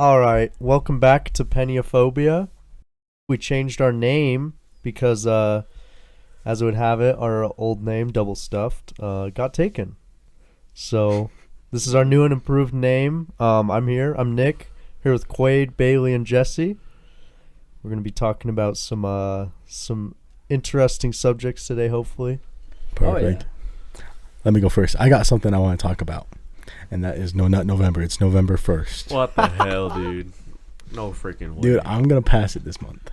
Alright, welcome back to Peniaphobia. We changed our name because, as it would have it, our old name, Double Stuffed, got taken. So, this is our new and improved name. I'm Nick, here with Quaid, Bailey, and Jesse. We're going to be talking about some interesting subjects today, hopefully. Perfect. Oh, yeah. Let me go first. I got something I want to talk about. And that is not November. It's November 1st. What the hell, dude? No freaking way. Dude, I'm going to pass it this month.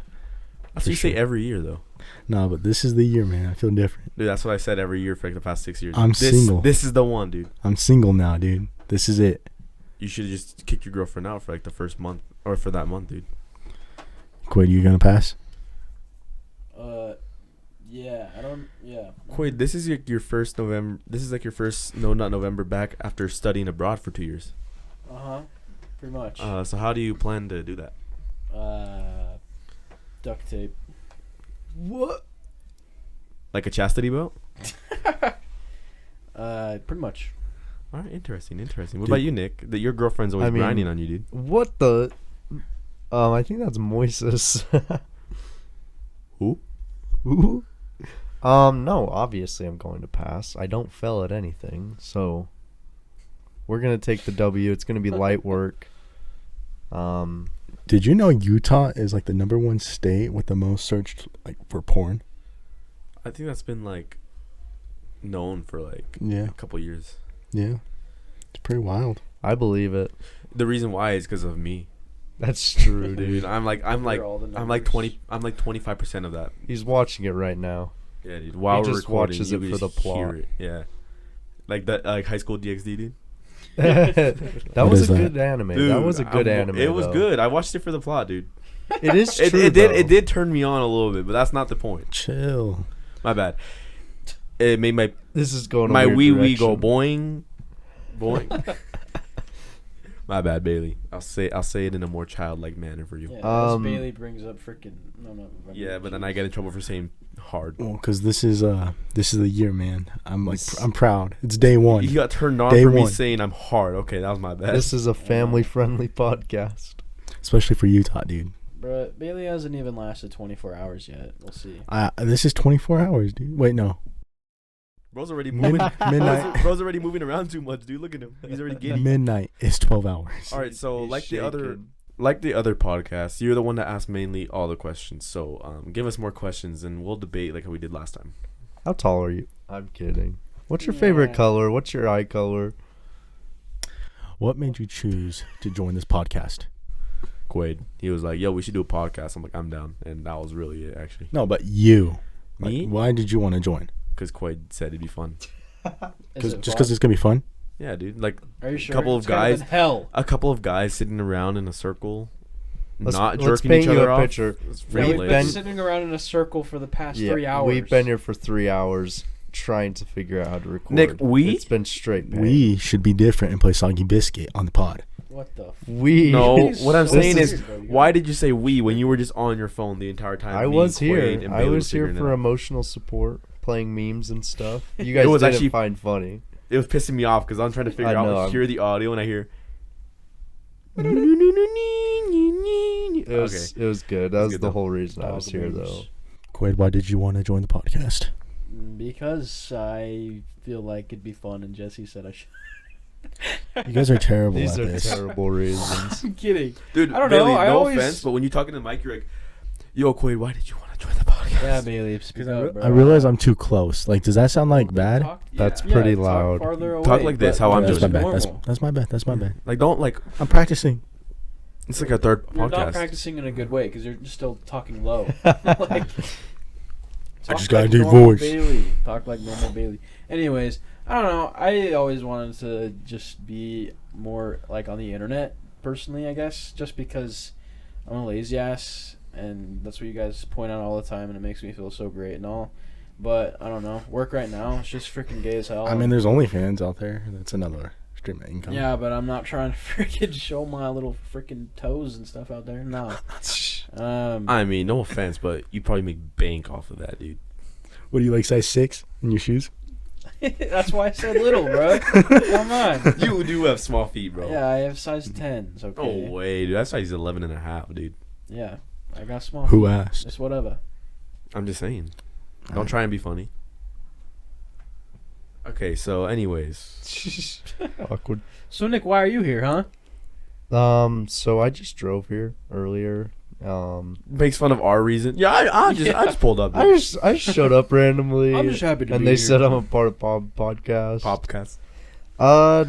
That's what you say every year, though. No, but this is the year, man. I feel different. Dude, that's what I said every year for like the past 6 years. I'm single. This is the one, dude. I'm single now, dude. This is it. You should have just kicked your girlfriend out for like the first month. Or for that month, dude. Quaid, you going to pass? Yeah. Quaid, this is your first November. This is like your first, not November back after studying abroad for 2 years. Pretty much. So how do you plan to do that? Duct tape. What? Like a chastity belt? Pretty much. All right, interesting. What Dude. about you, Nick? That your girlfriend's always grinding on you, dude. What the? I think that's Moises. Who? Who? No, obviously I'm going to pass. I don't fail at anything, so we're gonna take the W. It's gonna be light work. Did you know Utah is like the #1 state with the most searched like for porn? I think that's been like known for like a couple years. Yeah. It's pretty wild. I believe it. The reason why is because of me. That's true, dude. Dude, I'm like 25% of that. He's watching it right now. Yeah, dude. While he we're just recording, watches you it for the just hear plot. it. Yeah, like that, like High School DxD, dude. That What was is a that? good anime. Dude, that was a good anime. It was though. good. I watched it for the plot, dude. It is true. It did turn me on a little bit, but that's not the point. Chill. My bad. It made my This is going. my a weird wee go direction. boing. My bad, Bailey. I'll say it in a more childlike manner for you. Yeah, as Bailey brings up freaking Yeah, but then I get in trouble for saying hard. Well, because this is the year, man. I'm proud. It's day one. You got turned on Day for me one. saying I'm hard. Okay, that was my bad. This is a family-friendly podcast. Especially for Utah, dude. Bruh, Bailey hasn't even lasted 24 hours yet. We'll see. This is 24 hours, dude. Wait, no. Bro's already moving. Midnight. Bro's already moving around too much, dude. Look at him. He's already giddy. Midnight is 12 hours. All right, so He's like the shaking. other podcasts, you're the one that asked mainly all the questions. So give us more questions and we'll debate like how we did last time. How tall are you? I'm kidding. What's your favorite color? What's your eye color? What made you choose to join this podcast? Quaid, he was like, "Yo, we should do a podcast." I'm like, "I'm down," and that was really it, actually. No, but you. Me? Like, why did you want to join? Because Quaid said it'd be fun. Just because it's gonna be fun. Yeah, dude. Like Are you sure? couple of It's kind guys- in hell. a couple of guys sitting around in a circle, Let's jerking paint each you other a off. picture. It's Yeah, freaking we've lit. been sitting around in a circle for the past 3 hours. We've been here for 3 hours trying to figure out how to record. Nick, It's been straight pain. We should be different and play Soggy Biscuit on the pod. What the? No, what I'm This saying is- is, why did you say we when you were just on your phone the entire time? I Me, was Quaid, here. and I Bailey was here figuring for it out. emotional support, playing memes and stuff. You guys was didn't actually- find funny. It was pissing me off because I'm trying to figure I out. know, I hear the audio and I hear. It was good. That was good the though. whole reason I was Dog here, memes. though. Quaid, why did you want to join the podcast? Because I feel like it'd be fun, and Jesse said I should. You guys are terrible These at are this. terrible reasons. I'm kidding. Dude, I don't know, Bailey, I no always- offense, but when you talk in the mic, you're like, "Yo, Quaid, why did you want to join the podcast?" Yeah, Bailey, speak up, bro. I realize I'm too close. Like, does that sound like bad? That's pretty loud. Talk farther away, Talk like this, but how I'm That's doing my it. bad. normal. That's my bad. That's my bad. Like, don't like. I'm practicing. It's like a third You're not podcast. practicing in a good way because you're just still talking low. Like, I talk just got a like deep normal voice. Bailey. Talk like normal Bailey. Anyways, I don't know. I always wanted to just be more like on the internet, personally, I guess, just because I'm a lazy ass, and that's what you guys point out all the time, and it makes me feel so great and all. But I don't know. Work right now. It's just freaking gay as hell. I mean, there's OnlyFans out there. That's another stream of income. Yeah, but I'm not trying to freaking show my little freaking toes and stuff out there. No. I mean, no offense, but you probably make bank off of that, dude. What do you like, size 6 in your shoes? That's why I said little, bro. Come on. You do have small feet, bro. Yeah, I have size 10s, okay? No way, dude. That's size 11 and a half, dude. Yeah, I got small Who feet. asked? It's whatever. I'm just saying. Don't try and be funny. Okay, so anyways. Awkward. So, Nick, why are you here, huh? So I just drove here earlier. Makes fun of our reason. Yeah, I just pulled up. I just showed up randomly. I'm just happy to and be they here. said I'm a part of podcast. Popcast.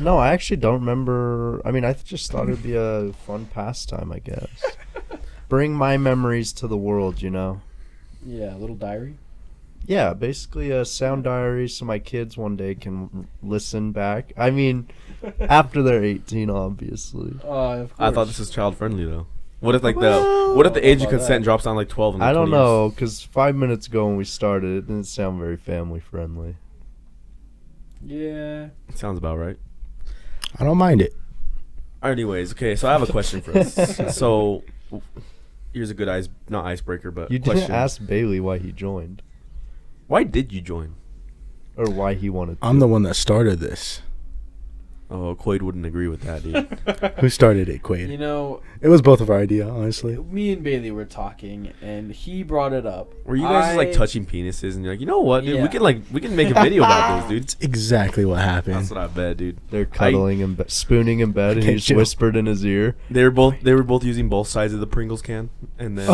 No, I actually don't remember. I mean, I just thought it'd be a fun pastime, I guess. Bring my memories to the world, you know? Yeah, a little diary. Yeah, basically a sound diary so my kids one day can listen back. I mean, after they're 18, obviously. Of course. I thought this was child friendly though. What if what if the age of About consent that. drops down like 12 and like I don't 20 years? know, because 5 minutes ago when we started, it didn't sound very family friendly. Yeah. Sounds about right. I don't mind it. Anyways, okay, so I have a question for us. So here's a good not icebreaker, but You question. didn't ask Bailey why he joined. Why did you join? Or why he wanted to. I'm the one that started this. Oh, Quaid wouldn't agree with that, dude. Who started it, Quaid? You know, It was both of our idea, honestly. me and Bailey were talking, and he brought it up. Were you guys just like I- touching penises and you're like, you know what, dude? Yeah. We can make a video about this, dude. It's exactly what happened. That's what I bet, dude. They're cuddling and spooning in bed, and he Can't just chill. whispered in his ear. They were both using both sides of the Pringles can, and then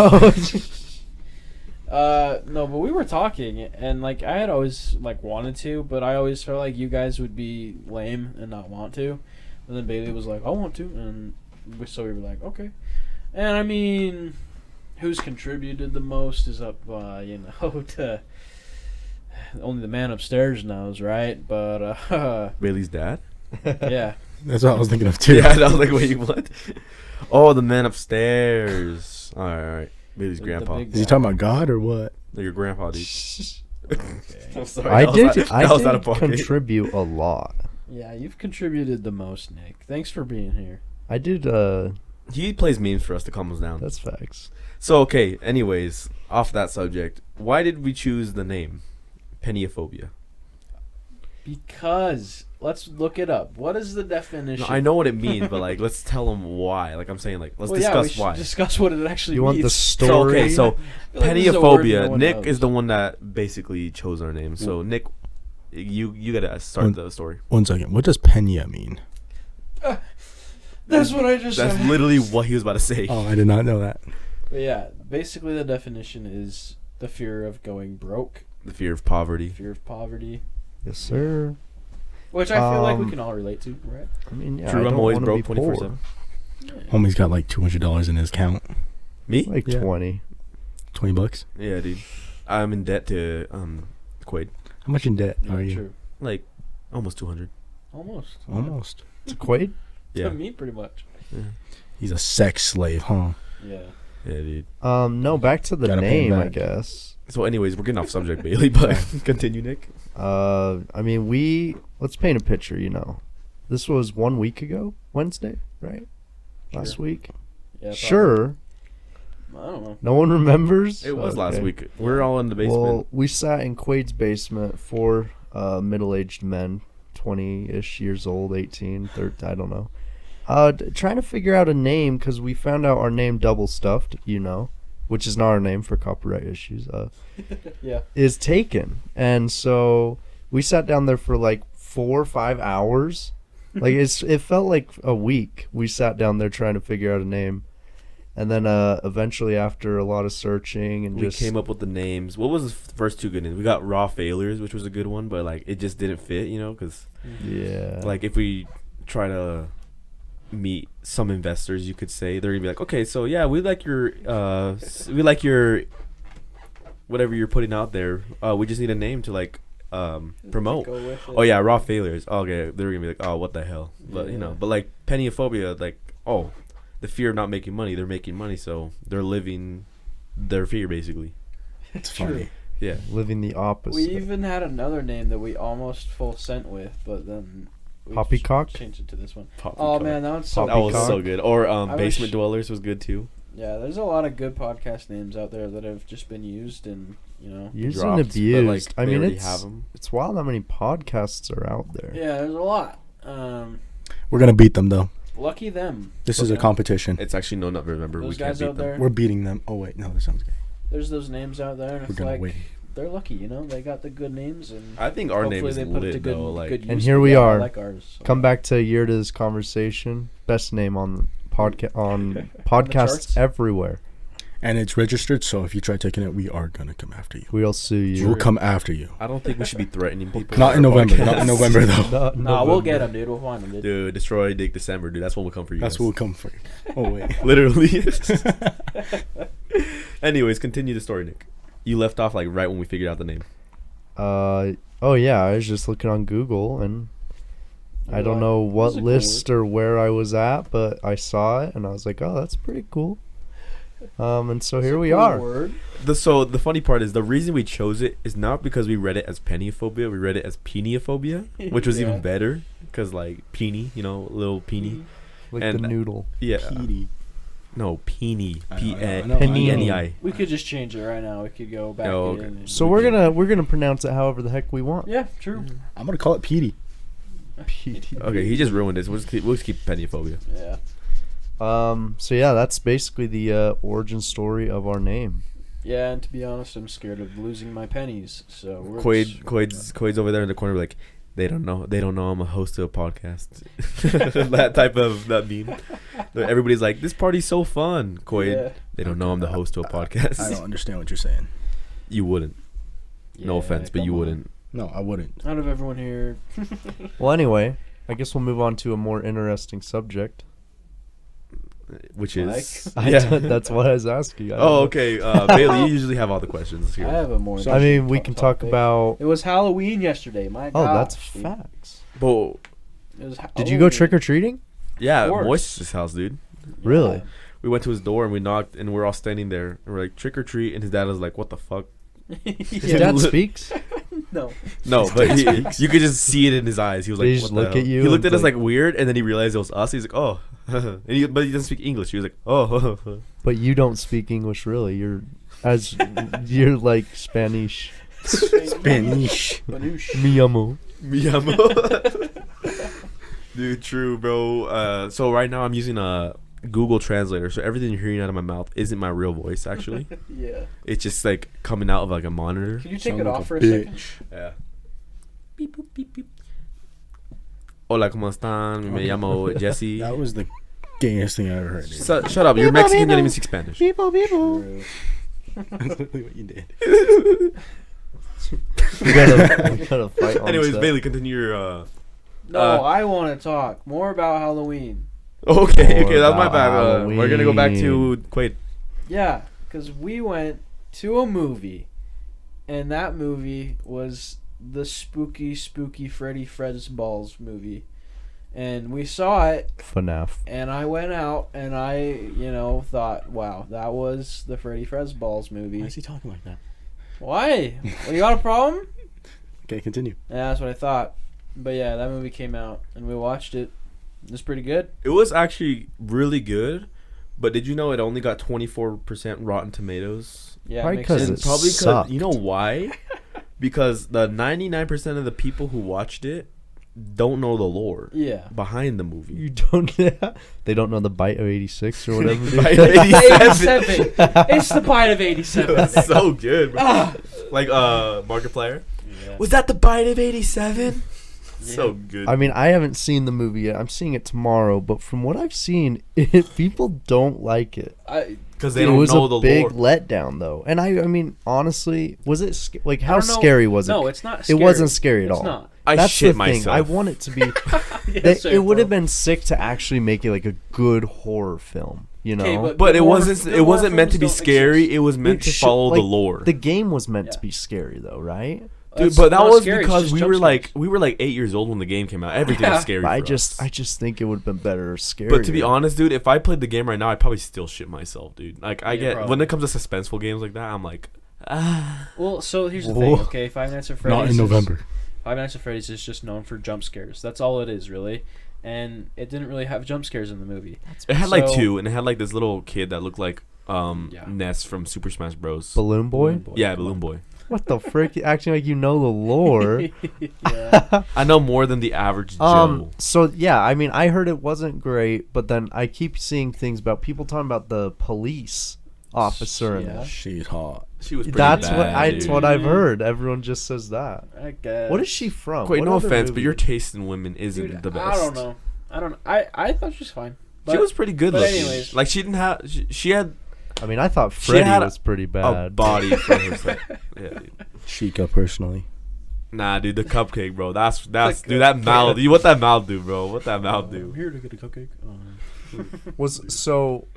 No, but we were talking, and like I had always like wanted to, but I always felt like you guys would be lame and not want to. And then Bailey was like, "I want to," and so we were like, "Okay." And I mean, who's contributed the most is up, to only the man upstairs knows, right? But Bailey's dad. yeah, That's what I was thinking of too. Yeah, I was like, wait, what? Oh, the man upstairs. All right. Bailey's The grandpa. big Is he talking about God or what? Your grandpa, dude. okay. I'm sorry. I that did. was I that was out of did pocket. contribute a lot. Yeah, you've contributed the most, Nick. Thanks for being here. I did. He plays memes for us to calm us down. That's facts. So, okay, anyways, off that subject, why did we choose the name Peniaphobia? Because let's look it up. What is the definition? No, I know what it means, but like, let's tell them why. Like I'm saying, like, let's we discuss should why. discuss what it actually You means. want the So, story? okay, so I feel like this is a word Peniaphobia. no one Nick knows. is the one that basically chose our name. So, Nick, you gotta start the story. 1 second. What does Pena mean? That's what I just That's said. literally what he was about to say. Oh, I did not know that. But yeah, basically the definition is the fear of going broke, The fear of poverty. fear of poverty, Yes, sir. which I feel like we Um, can all relate to, right? I mean, yeah. True, I I'm don't always wanna broke be 24/7. poor. Homie's got like $200 in his account. Me? Like Yeah. 20. $20. Yeah, dude. I'm in debt to Quaid. How much in debt Yeah, are you? true. Like almost 200. Almost. Almost. To Quaid? Yeah. To me, pretty much. Yeah. He's a sex slave, huh? Yeah. Yeah, dude. No, back to the Gotta pay him name, I back. guess. So, anyways, we're getting off subject, Bailey, but continue, Nick. I mean, let's paint a picture, you know. This was 1 week ago, Wednesday, right? Last Sure. week? Yeah. probably. Sure. I don't know. No one remembers? It was last Okay. week. We're all in the basement. Well, we sat in Quaid's basement, four middle-aged men, 20-ish years old, 18, 13, I don't know. Trying to figure out a name because we found out our name Double Stuffed, you know, which is not our name for copyright issues, Yeah. is taken. And so we sat down there for like 4 or 5 hours. Like it felt like a week. We sat down there trying to figure out a name. And then eventually after a lot of searching and we just came up with the names. What was the first two good names? We got Raw Failures, which was a good one, but like it just didn't fit, you know, because yeah. like if we try to meet some investors, you could say they're gonna be like, okay, so yeah, we like your whatever you're putting out there. We just need a name to like promote. Go with it. Oh yeah, Raw Failures. Okay, they're gonna be like, oh, what the hell? But you know, Yeah. but like Peniaphobia, like, oh, the fear of not making money. They're making money, so they're living their fear basically. It's True. funny. Yeah. living the opposite. We even had another name that we almost full sent with, but then we Poppycock? changed it to this one. Poppycock. Oh man, that one's so that was Poppycock. so good. Or I Basement wish- Dwellers was good too. Yeah, there's a lot of good podcast names out there that have just been used, and you know. Used dropped, and but, abused. like, I they mean, already have it's 'em. it's wild how many podcasts are out there. Yeah, there's a lot. We're gonna beat them though. Lucky them. This is a competition. It's actually no, not remember. Those We can't guys beat out them. there. We're beating them. Oh wait, no, that sounds gay. There's those names out there, and We're it's gonna like win. they're lucky, you know. They got the good names, and I think our name hopefully is they put it to lit good, though. Like, good And use. here we Yeah, are. I like ours. So. Come back to a year to this conversation. Best name on on podcasts charts? everywhere. And it's registered, so if you try taking it, we are gonna come after you. We'll sue you. We'll come after you. I don't think we should be threatening people. Not in on our November. podcast. Not in November though. Not Nah, we'll get November. them, dude. We'll find them, dude. Dude, destroy Dick December, dude. That's when we'll come for you. That's guys. what will come for you. Oh wait. Literally. Anyways, continue the story, Nick. You left off like right when we figured out the name. Oh yeah, I was just looking on Google and I don't know what "This is a cool list or where I was at, but I saw it and I was like, oh, that's pretty cool. And so here we are. Word. So the funny part is the reason we chose it is not because we read it as Peniaphobia. We read it as Peniaphobia, which was Yeah. even better because like peenie, you know, little peenie. Like And- the noodle. Yeah. Petey. No, peenie. I P know, I N know, I know. E N E I. We could just change it right now. We could go back Oh, in. okay. and- So we're gonna pronounce it however the heck we want. Yeah, true. I'm gonna call it Petey. Okay, he just ruined this. We'll just keep Peniaphobia. Yeah. So yeah, that's basically the origin story of our name. Yeah, and to be honest, I'm scared of losing my pennies. So we're Quaid's over there in the corner like, they don't know I'm a host of a podcast. That type of that meme. Everybody's like, this party's so fun. Quaid, Yeah. they don't know I'm the host of a podcast. I don't understand what you're saying. You wouldn't. No Yeah, offense, but come you on. wouldn't. No, I wouldn't. Out of everyone here, Well, anyway, I guess we'll move on to a more interesting subject. Which is That's what I was asking. I don't Oh, know. okay. Bailey, you usually have all the questions I here. have a more. I mean, we interesting can talk topic. about. It was Halloween yesterday. My Oh, gosh. that's dude. facts. But It was Did you go trick or treating? yeah, Of course. Moist's house, dude. Really? We went to his door and we knocked and we're all standing there and we're like, trick or treat, and his dad was like, what the fuck? His Yeah. dad speaks. No. No, but you could just see it in his eyes. He was Did like, he what just the look hell? at you He looked and at us like- like weird, and then he realized it was us. He's like, oh. But he doesn't speak English. He was like, oh. But you don't speak English, really. You're you're like Spanish. Spanish. Banoosh. Mi amo. Mi amo. Dude, true, bro. So right now I'm using a Google Translator, so everything you're hearing out of my mouth isn't my real voice. Actually, Yeah. it's just like coming out of like a monitor. Can you take Sound it like off for a bitch. second? Yeah. Beep, boop, beep, beep. Hola, ¿cómo están? Me llamo Jesse. That was the gayest thing I ever heard. Dude. Shut up. You're Mexican. You don't even speak Spanish. True. That's literally what you did. We gotta fight on Anyways, set. Bailey, continue your. No, I want to talk more about Halloween. Okay, More okay, that's my about bad. We're gonna go back to Halloween. Quaid. Yeah, because we went to a movie, and that movie was the spooky Freddy Fazbear's movie. And we saw it, FNAF. and I went out, and I, thought, wow, that was the Freddy Fazbear's movie. Why is he talking like that? Why? Well, you got a problem? Okay, continue. Yeah, that's what I thought. But yeah, that movie came out, and we watched it. It was pretty good. It was actually really good, but did you know it only got 24% Rotten Tomatoes? Yeah, Probably it makes 'cause sense. it And probably sucked. you know why? Because the 99% of the people who watched it don't know the lore Yeah. behind the movie. You don't. They don't know the bite of 86 or whatever. dude. Bite of 87. 87. It's the bite of 87. That's so good, bro. Ah. Like Markiplier. Yeah. Was that the bite of 87? So good. I mean, I haven't seen the movie yet. I'm seeing it tomorrow, but from what I've seen, people don't like it. Because they It don't was know a the big lore. letdown, though. And I mean, honestly, was it like I how don't know. scary was it? No, it's not It scary. wasn't scary at It's all. not. I That's shit the myself. thing. I want it to be. Yes, it would have bro. been sick to actually make it like a good horror film. You know, Okay, But good it horror- wasn't. good It wasn't horror meant to be films don't scary. exist. It was meant to It should- follow the like, lore. the game was meant to Yeah. be scary, though, right? Dude, That's but that not was scary, it's because just we jump were scares. like 8 years old when the game came out. Everything Yeah. was scary. But for I us. just think it would have been better scary. But to be honest, dude, if I played the game right now, I'd probably still shit myself, dude. Like Yeah, probably. when it comes to suspenseful games like that, I'm like, Well, so here's the Whoa. thing. Okay, Five Nights at Freddy's. Not in November. Five Nights at Freddy's is just known for jump scares. That's all it is, really. And it didn't really have jump scares in the movie. it had like So- two, and it had like this little kid that looked like Yeah. Ness from Super Smash Bros. Balloon Boy. Yeah, Balloon Boy. What the frick? You're acting like you know the lore. Yeah. I know more than the average Joe. So yeah, I mean, I heard it wasn't great, but then I keep seeing things about people talking about the police officer. Yeah. She's hot. She was pretty That's bad, that's dude. what I've heard. Everyone just says that. I guess. What is she from? Wait, What no other offense, but movie? your taste in women isn't Dude, the best. I don't know. I thought she was fine. But, She was pretty good but looking. anyways. Like she didn't have. She had I mean, I thought She Freddy had was pretty a bad. body for herself. Yeah, dude. Chica, personally. Nah, dude, the cupcake, bro. That's dude. That mouth. You what that mouth do, bro? What that mouth do? I'm here to get a cupcake. Was so.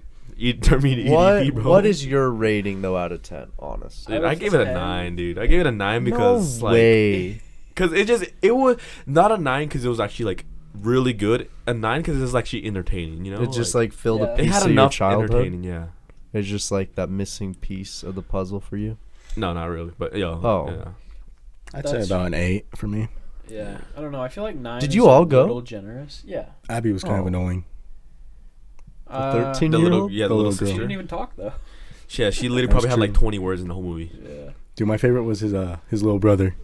Turn me to EDP, bro. What is your rating though out of 10? Honestly, Dude, I I was gave it a 10. 9, dude. I gave it a 9 because no like, way. because it was not a 9 because it was actually like really good. A 9 because it was actually entertaining. You know, It just like filled Yeah. a it piece had of your enough childhood. entertaining. Yeah. It's just like that missing piece of the puzzle for you. No, not really, but yo. Oh. Yeah. I'd say That's- about an 8 for me. Yeah, I don't know. I feel like 9. Did is you all a go? little generous. Yeah. Abby was kind of Oh. annoying. The Uh, 13 The year little, old? yeah, the The little little She sister. didn't even talk though. Yeah, she literally That's probably had like true. 20 words in the whole movie. Yeah. Dude, my favorite was his little brother.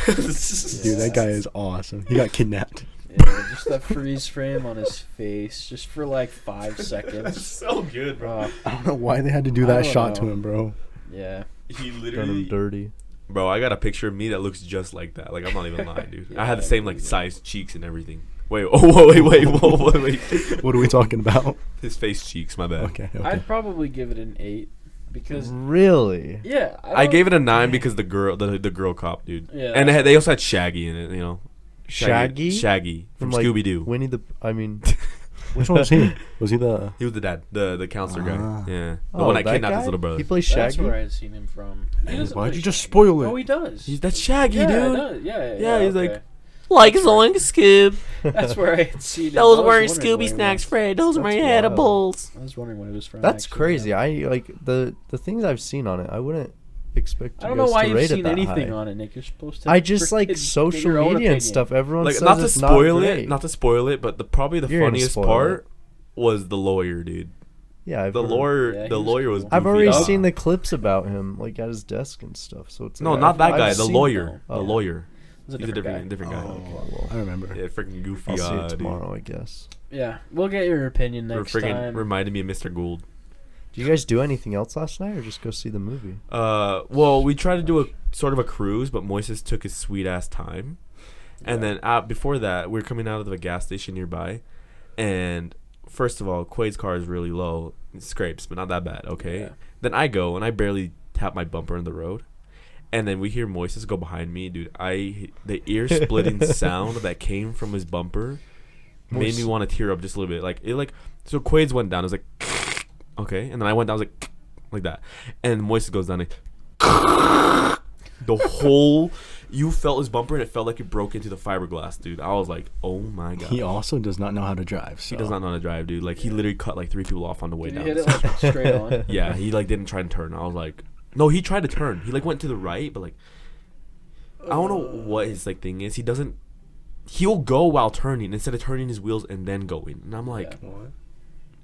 Dude, that guy is awesome. He got kidnapped. Yeah, just that freeze frame on his face, just for like 5 seconds. so good, Oh, I don't know why they had to do I that don't shot to know. him, bro. yeah. He Done him literally, dirty. bro. I got a picture of me that looks just like that. Like I'm not even lying, dude. Yeah, I had the I same like believe it. size cheeks and everything. Wait, oh, wait. What are we talking about? His face cheeks, my bad. Okay. I'd probably give it an 8 because Really? yeah, I gave it a 9 because the girl cop, dude. Yeah. And they also had Shaggy in it, you know. Shaggy? Shaggy from like, Scooby Doo. Winnie the. I mean. Which one was he? Was he the? He was the dad, the counselor Ah. guy. Yeah, the Oh, one that that kidnapped guy? his little brother. He plays That's Shaggy. where I had seen him from. He doesn't Why'd play you just Shaggy. spoil it? Oh, he does. He's that Shaggy, yeah, dude. it does. Yeah, Yeah, he's okay. like, like Zoink Scoob. That's where I had seen him. Those I was weren't wondering Scooby where he snacks, was. Fred. Those were That's my wild. edibles. I was wondering where he was from. That's actually, crazy. yeah. I like the things I've seen on it. I wouldn't expect. I You don't know guys why to you've rate it seen that anything high. on it, Nick. You're supposed to. I just like freaking get social your own media opinion. and stuff. Everyone Like says not to it's spoil not it, great. not to spoil it, but probably the You're gonna funniest spoil part was the lawyer, dude. Yeah, I've The heard. lawyer, Yeah, he the was lawyer was. cool. Goofy. I've already Oh. seen the clips about him, like at his desk and stuff. So it's No, like, not that I've guy. The seen- lawyer. Oh. The lawyer. It was He's a different guy. Oh, well, I remember. Yeah, freaking goofy. I'll see it dude. tomorrow, I guess. Yeah, we'll get your opinion Or next freaking time. reminded me of Mr. Gould. Do you guys do anything else last night, or just go see the movie? Well, we tried to do a sort of a cruise, but Moises took his sweet ass time. And then before that, we were coming out of a gas station nearby, and first of all, Quaid's car is really low. It scrapes, but not that bad. Okay. Yeah. Then I go and I barely tap my bumper in the road, and then we hear Moises go behind me, dude. The ear splitting sound that came from his bumper made me want to tear up just a little bit. Like it, like so. Quaid's went down. It was like okay, and then I went down. I was like that, and Moises goes down. The whole, you felt his bumper and it felt like it broke into the fiberglass, dude. I was like, oh my god. He also does not know how to drive. So. He does not know how to drive, dude. Like he literally cut like 3 people off on the way Did down. you hit it like straight on? Yeah, he like didn't try and turn. I was like, no, he tried to turn. He like went to the right, but like, I don't know what his like thing is. He doesn't. He'll go while turning instead of turning his wheels and then going. And I'm like, Yeah.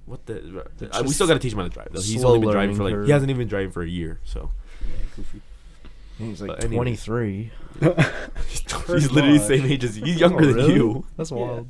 what the? It's we still got to teach him how to drive. Though. He's slow only been driving for learning like curve. he hasn't even been driving for a year. So Yeah, goofy. He's like But anyways. 23. he's literally the much. same age as you. He's younger Oh, than really? you. That's Yeah. wild.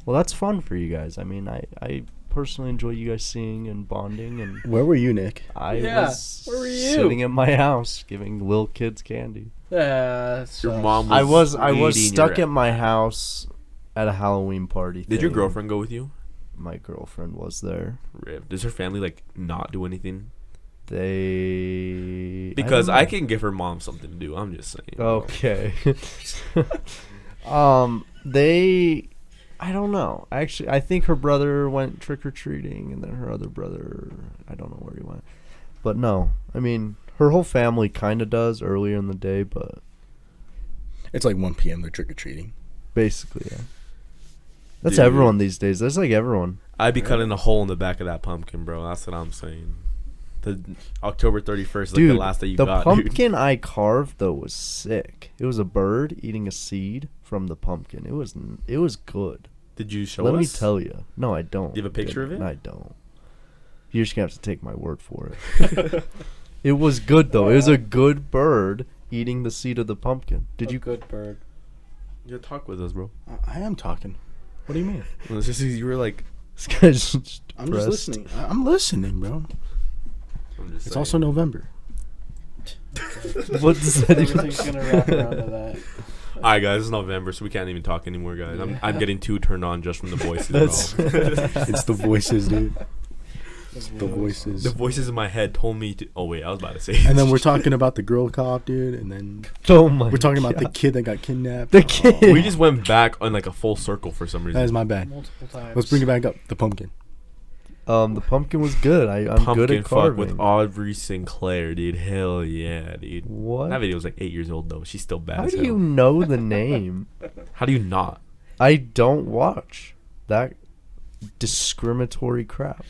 Well, that's fun for you guys. I mean, I personally enjoy you guys seeing and bonding, and Where were you, Nick? I Yeah, was where were you? sitting at my house giving little kids candy. Yeah, Your mom I was eating stuck your- at my house at a Halloween party. Did your thing. girlfriend go with you? My girlfriend was there. Rip. Does her family like not do anything? They Because don't I know. can give her mom something to do. I'm just saying. Okay. They, I don't know. Actually, I think her brother went trick or treating, and then her other brother, I don't know where he went. But no, I mean, her whole family kind of does earlier in the day, but It's like 1 p.m. They're trick or treating. basically, yeah. That's Dude. everyone these days. That's like everyone. I'd be cutting a hole in the back of that pumpkin, bro. That's what I'm saying. The October 31st is like Dude, the last that you the got, dude. pumpkin I carved though was sick. It was a bird eating a seed from the pumpkin. It was good. Did you show Let us? me tell you. No, I don't. Do you have a picture of it? I don't. You're just gonna have to take my word for it. It was good though. It was a good bird eating the seed of the pumpkin. Did A you? good bird. You talk with us, bro. I am talking. What do you mean? Well, it's just you were like. This guy's just I'm just listening. I'm listening, bro. I'm just It's saying. also November. What does that even? Everything's gonna wrap around to that. All right, guys. It's November, so we can't even talk anymore, guys. I'm getting too turned on just from the voices. That's- bro. It's the voices, dude. The voices. The voices in my head told me to. Oh wait, I was about to say. And then we're talking about the girl cop, dude. And then Oh my! we're talking about the God. kid that got kidnapped. The kid. We just went back on like a full circle for some reason. That is my bad. Multiple times. Let's bring it back up. The pumpkin. The pumpkin was good. I'm Pumpkin good at fuck carving. with Aubrey Sinclair, dude. Hell yeah, dude. What? That video was like 8 years old though. She's still bad. How as do hell. you know the name? How do you not? I don't watch that discriminatory crap.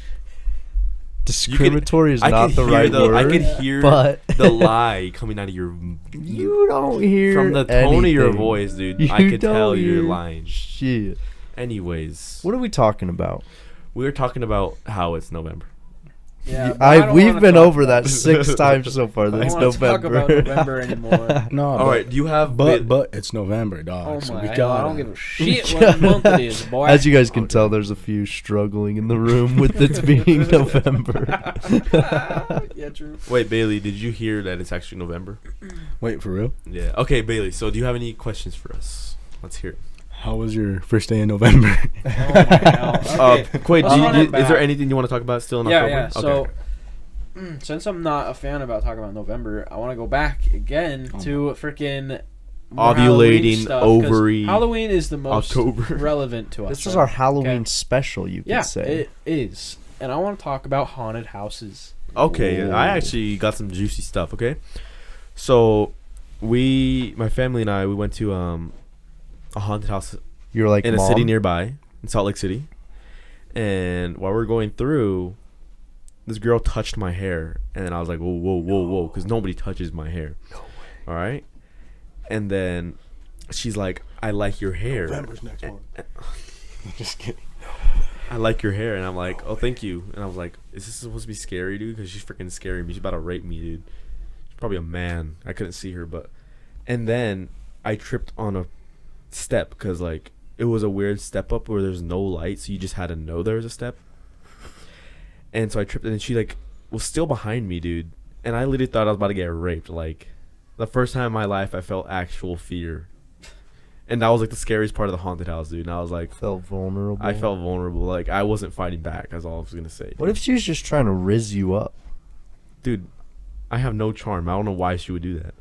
Discriminatory is not the right word. I could hear but the lie coming out of your. you don't hear From the tone of your anything. voice, dude. You I could don't tell you're hear lying. Shit. Anyways, What are we talking about? we were talking about how it's November. Yeah, but I don't We've wanna been talk over about that 6 times so far. I This don't want to talk November. about November anymore. No. All right, do you have? But it's November, dog. Oh so my we god, got. I don't give a shit what month it is, boy. As you guys can tell, there's a few struggling in the room with it being November. Yeah, true. Wait, Bailey, did you hear that it's actually November? Wait, for real? Yeah. Okay, Bailey. So, do you have any questions for us? Let's hear it. How was your first day in November? Oh my god. Okay. Wait, Let's run it is there back. anything you want to talk about still in Yeah, October? yeah. So, Okay. since I'm not a fan about talking about November, I want to go back again to freaking Ovulating ovary Halloween is the most October. relevant to us. This is right our now, Halloween okay? special, you could Yeah, say. it is, and I want to talk about haunted houses. Okay, Ooh. I actually got some juicy stuff. Okay, so my family and I, we went to a haunted house You're like, in a Mom? city nearby, in Salt Lake City, and while we were going through, this girl touched my hair, and then I was like, whoa, whoa, whoa, whoa, because nobody touches my hair. No way. All right, and then she's like, I like your hair. November's next month. Just kidding. I like your hair, and I'm like, oh, thank you. And I was like, is this supposed to be scary, dude? Because she's freaking scaring me. She's about to rape me, dude. She's probably a man. I couldn't see her, but. And then I tripped on a step because, like, it was a weird step up where there's no light, so you just had to know there was a step. And so I tripped, and she, like, was still behind me, dude. And I literally thought I was about to get raped. Like, the first time in my life I felt actual fear. And that was, like, the scariest part of the haunted house, dude. And I was like, Felt vulnerable. I felt vulnerable. Like, I wasn't fighting back. That's all I was going to say. What if she was just trying to rizz you up? Dude, I have no charm. I don't know why she would do that.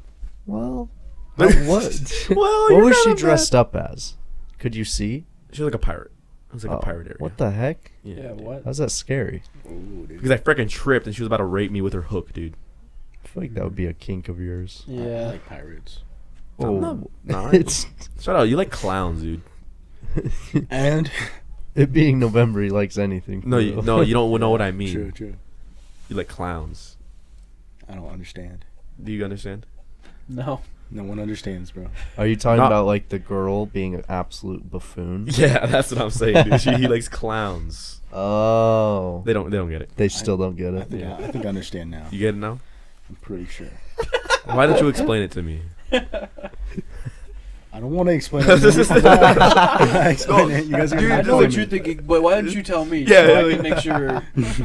Well, what? Well, What was she dressed up as? Could you see? She was like a pirate. It was like Oh, a pirate area. What the heck? Yeah, dude. what? How's that scary? Ooh, dude. Because I freaking tripped and she was about to rape me with her hook, dude. I feel like that would be a kink of yours. I Yeah. like pirates. I'm not. It's Shut up. You like clowns, dude. And it being November. He likes anything. No, you don't know what I true, mean. true. You like clowns. I don't understand. Do you understand? No. No one understands, bro. Are you talking Not- about like the girl being an absolute buffoon? Yeah, that's what I'm saying, dude. He likes clowns. Oh, They don't get it. they still don't get I it. think I think I understand now. You get it now? I'm pretty sure. Why don't you explain it to me? I don't want to explain it. Explain it. You guys are Dude, gonna I have to know what say you're it. thinking, but why don't you tell me? Yeah, so I like- can make sure.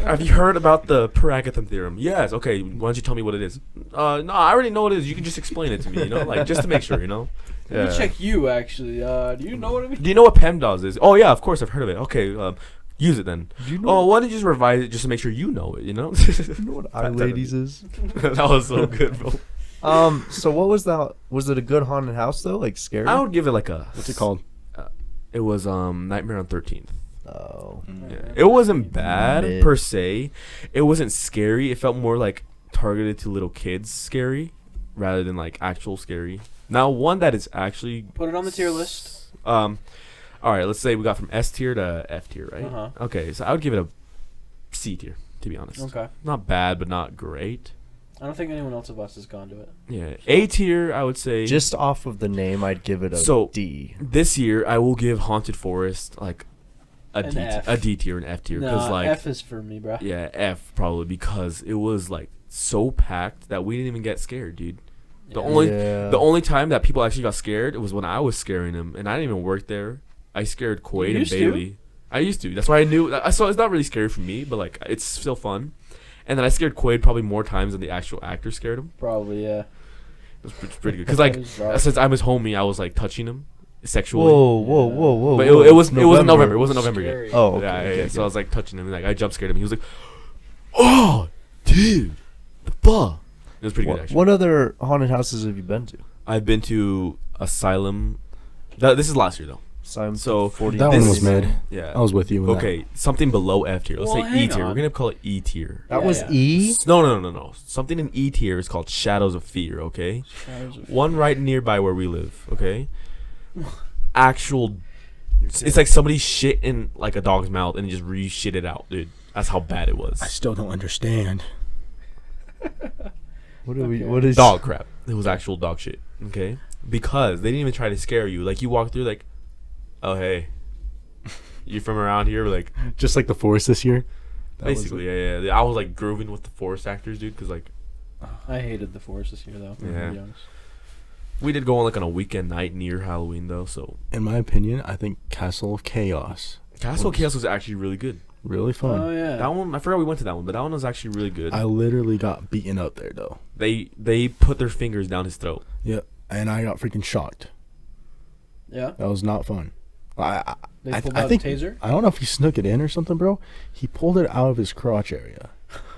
Have you heard about the Paragathon theorem? Yes. Okay. Why don't you tell me what it is? No, I already know what it is. You can just explain it to me. You know, like just to make sure. You know. Let me check you, actually. Do you know what I mean? Do you know what PEMDAS is? Oh yeah, of course I've heard of it. Okay, use it then. Do you know, Oh, why don't you just revise it just to make sure you know it? You know. you know what Eye Ladies is? That was so good, bro. So what was that? Was it a good haunted house though? Like scary? I would give it like a. What's it called? It was Nightmare on 13th. Oh, Yeah. It wasn't bad Mid. per se. It wasn't scary. It felt more like targeted to little kids scary rather than like actual scary. Now one that is actually Put it on the tier list. all right, let's say we got from S tier to F tier, right? Uh-huh. Okay, so I would give it a C tier, to be honest. Okay. Not bad, but not great. I don't think anyone else of us has gone to it. Yeah, A tier, I would say. just off of the name, I'd give it a So- D. This year, I will give Haunted Forest like An F. a D tier and F tier because No, like F is for me, bro. yeah, F probably because it was like so packed that we didn't even get scared, dude. The only time that people actually got scared was when I was scaring them, and I didn't even work there. I scared Quaid and used to? Bailey. I used to. That's why I knew. So it's not really scary for me, but like it's still fun. And then I scared Quaid probably more times than the actual actor scared him. Probably, yeah. It was pretty good because like since I'm his homie, I was like touching him sexually. Whoa. But it wasn't November. It wasn't November yet. Scary. Oh, okay. Yeah. So I was like touching him, and like I jump scared him. He was like, "Oh, dude, the fuck." It was pretty good actually. What other haunted houses have you been to? I've been to Asylum. This is last year though. Asylum So 40. That one was mid. Yeah. I was with you. With Okay, something below F tier. Let's Well, say E hang tier. on. We're gonna call it E tier. That Yeah, was yeah. E. No. Something in E tier is called Shadows of Fear. Okay, one right nearby where we live. Okay, actual. It's like somebody shit in like a dog's mouth and just re-shit it out, dude. That's how bad it was. I still don't understand. What do we? Okay. What is Dog crap. It was actual dog shit. Okay, because they didn't even try to scare you. Like you walk through, like, oh hey, you from around here? Like Just like the forest this year. That was basically, yeah. I was like grooving with the forest actors, dude, because like I hated the forest this year, though. Yeah. To be honest. we did go on like on a weekend night near Halloween though. So In my opinion, I think Castle of Chaos. Castle of Chaos was actually really good. Really fun. Oh yeah. That one, I forgot we went to that one, but that one was actually really good. I literally got beaten up there though. They put their fingers down his throat. Yeah, and I got freaking shocked. Yeah. That was not fun. They I pulled out think a taser. I don't know if he snuck it in or something, bro. He pulled it out of his crotch area,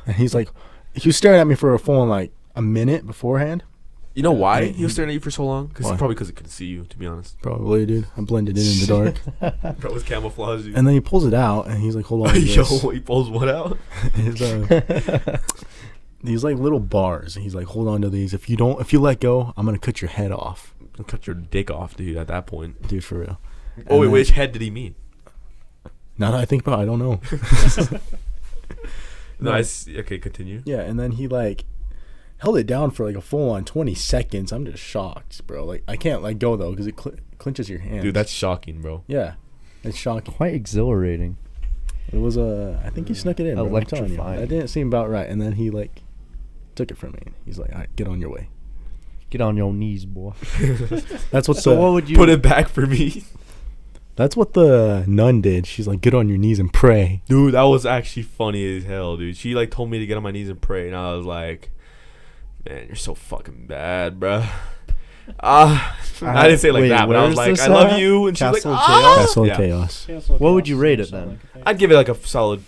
and he's like, he was staring at me for a full like a minute beforehand. You know why Yeah. he was staring at you for so long? Because Why? probably because he couldn't see you. To be honest, Probably, dude. I blended in the dark. bro was camouflage. Dude. And then he pulls it out, and he's like, "Hold on." to Yo, this." he pulls what out? His, these like little bars, and he's like, "Hold on to these. If you let go, I'm gonna cut your head off, Cut your dick off, dude. At that point. dude, for real." Oh wait, And then- which head did he mean? Now that I think about it, I don't know. Nice. Okay, continue. Yeah, and then he like held it down for like a full on 20 seconds. I'm just shocked, bro. Like I can't let go though because it clinches your hand. Dude, that's shocking, bro. yeah, it's shocking. quite exhilarating? It was I think he snuck it in. Bro. I'm telling you, Electrifying. that didn't seem about right. And then he like took it from me. He's like, "All right, get on your way." Get on your knees, boy. That's what So the what would you Put it back for me. that's what the nun did. She's like, "Get on your knees and pray." Dude, that was actually funny as hell, dude. She like told me to get on my knees and pray, and I was like, "Man, you're so fucking bad, bruh." I didn't say it like Wait, that, but I where was is like, this "I love at? you," and she was Castle like, of "Ah!" Chaos? Castle of Yeah. Chaos. What would you rate it then? I'd give it like a solid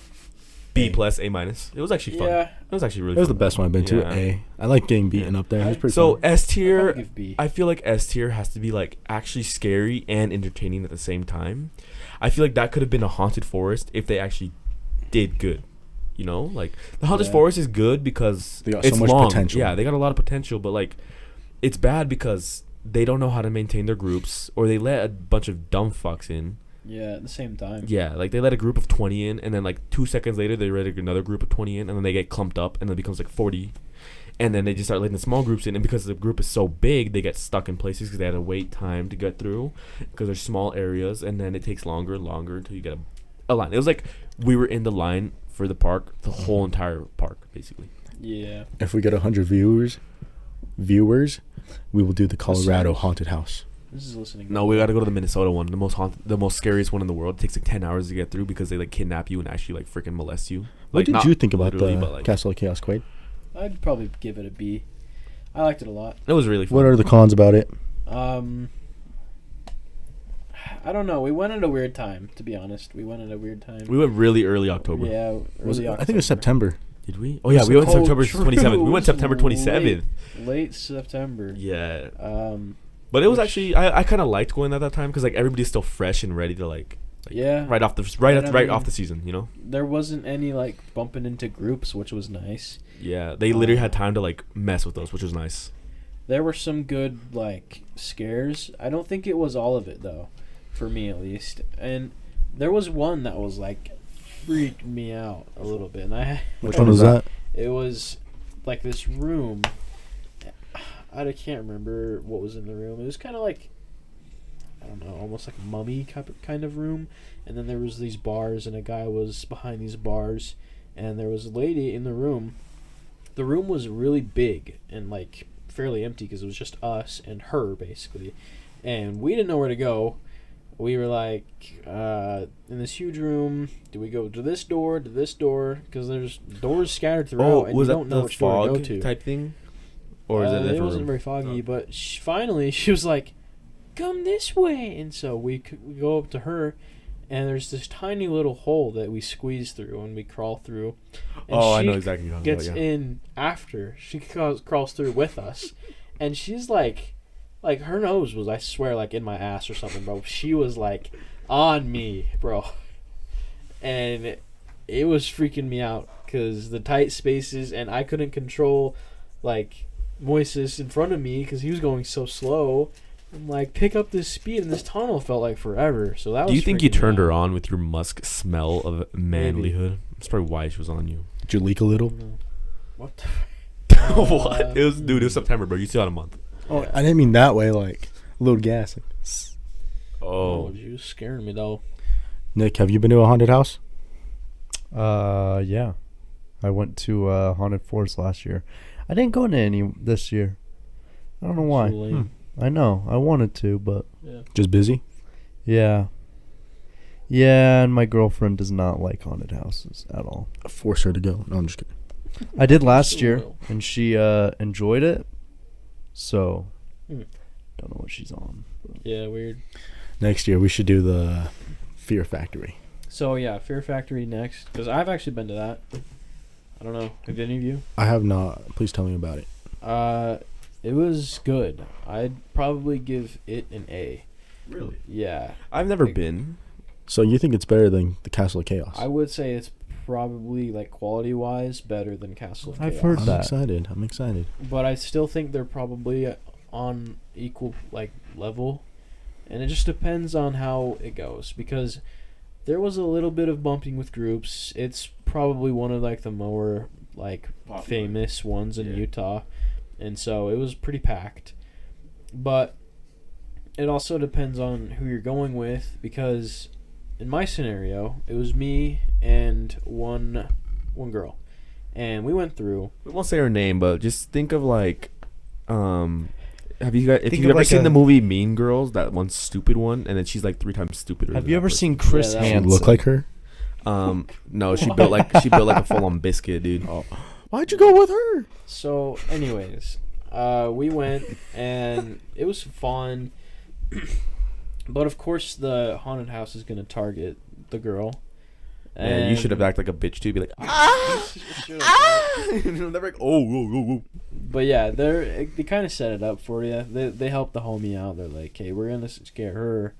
B A. plus, A minus. It was actually fun. Yeah. It was actually really It was the fun. best one I've been to. Yeah. A. I like getting beaten up there. It was pretty So fun. S I'd tier, probably give B. I feel like S tier has to be like actually scary and entertaining at the same time. I feel like that could have been a haunted forest if they actually did good. You know, like the haunted Yeah. forest is good because They got so it's much long. potential. Yeah, they got a lot of potential, but like it's bad because they don't know how to maintain their groups, or they let a bunch of dumb fucks in. Yeah, at the same time. Yeah, like they let a group of 20 in, and then like 2 seconds later they let another group of 20 in, and then they get clumped up, and then it becomes like 40, and then they just start letting the small groups in, and because the group is so big, they get stuck in places because they had to wait time to get through, because there's small areas, and then it takes longer and longer until you get a line. It was like we were in the line for the park, the whole entire park, basically. Yeah. If we get 100 viewers, we will do the Colorado haunted house. This is listening. No, we gotta go to the Minnesota one, the most scariest one in the world. It takes like 10 hours to get through because they like kidnap you and actually like freaking molest you. What Like, did not you think about literally, the but, like, Castle of Chaos, Quaid? I'd probably give it a B. I liked it a lot. It was really fun. What are the cons about it? I don't know. We went at a weird time, to be honest. We went at a weird time. We went really early October. Yeah, Was early it, October. I think it was September. Did we? Oh yeah, we went Oh, September true. 27th. We It went was September 27th. Late September. Yeah. Um, But it was Which- actually I kind of liked going at that time because like everybody's still fresh and ready to like yeah. right off the And I mean- off the season, you know. There wasn't any like bumping into groups, which was nice. Yeah, they literally had time to like mess with us, which was nice. There were some good like scares. I don't think it was all of it though, for me at least. And there was one that was like freaked me out a little bit. And Which one was that? It was like this room. I can't remember what was in the room. It was kind of like I don't know, almost like a mummy kind of room. And then there was these bars, and a guy was behind these bars, and there was a lady in the room. The room was really big and like fairly empty because it was just us and her basically, and we didn't know where to go. We were like in this huge room. Do we go to this door? To this door? Because there's doors scattered throughout, and you don't know which door to go to. Type thing, or is it wasn't very foggy, but finally she was like, "Come this way," and so we go up to her. And there's this tiny little hole that we squeeze through and we crawl through. And I know exactly what you're gets talking about, in after. She crawls through with us. And she's like her nose was, I swear, like in my ass or something, bro. She was like on me, bro. And it was freaking me out because the tight spaces, and I couldn't control like Moises in front of me because he was going so slow. And like pick up this speed, and this tunnel felt like forever. So that was. Do you think you turned her out. on with your musk smell of manlyhood? That's probably why she was on you. Did you leak a little? What? What? It was September, bro. You still had a month. Oh, I didn't mean that way. Like a little gas. Like, Oh, You was scaring me though. Nick, have you been to a haunted house? Yeah. I went to Haunted Forest last year. I didn't go to any this year. I don't know why. So lame. I know. I wanted to, but Yeah. Just busy? yeah. Yeah, and my girlfriend does not like haunted houses at all. Force her to go. No, I'm just kidding. I did last So year, well. and she enjoyed it. So, Hmm. don't know what she's on. Yeah, weird. Next year we should do the Fear Factory. So yeah, Fear Factory next, because I've actually been to that. I don't know. Have any of you? I have not. Please tell me about it. It was good. I'd probably give it an A. really? Yeah, I've never Like- been. So you think it's better than the Castle of Chaos? I would say it's probably like quality wise better than Castle of I've Chaos. heard I'm that. excited. I'm excited. But I still think they're probably on equal like level, and it just depends on how it goes because there was a little bit of bumping with groups. It's probably one of like the more like Popular. famous ones in Yeah. Utah, and so it was pretty packed. But it also depends on who you're going with because in my scenario, it was me and one girl, and we went through. We won't say her name, but just think of like, have you guys? If Think you've of ever like seen a- the movie Mean Girls, that one stupid one, and then she's like 3 times stupider. Have than you that ever person. seen Chris Yeah, that She Hansen? look like her? No, she built like a full on biscuit, dude. Oh. Why'd you go with her? So, anyways, we went and it was fun. But of course, the haunted house is gonna target the girl. And you should have acted like a bitch too. Be like, Should've. they're like, oh. But yeah, they kind of set it up for you. They helped the homie out. They're like, "Hey, we're gonna scare her,"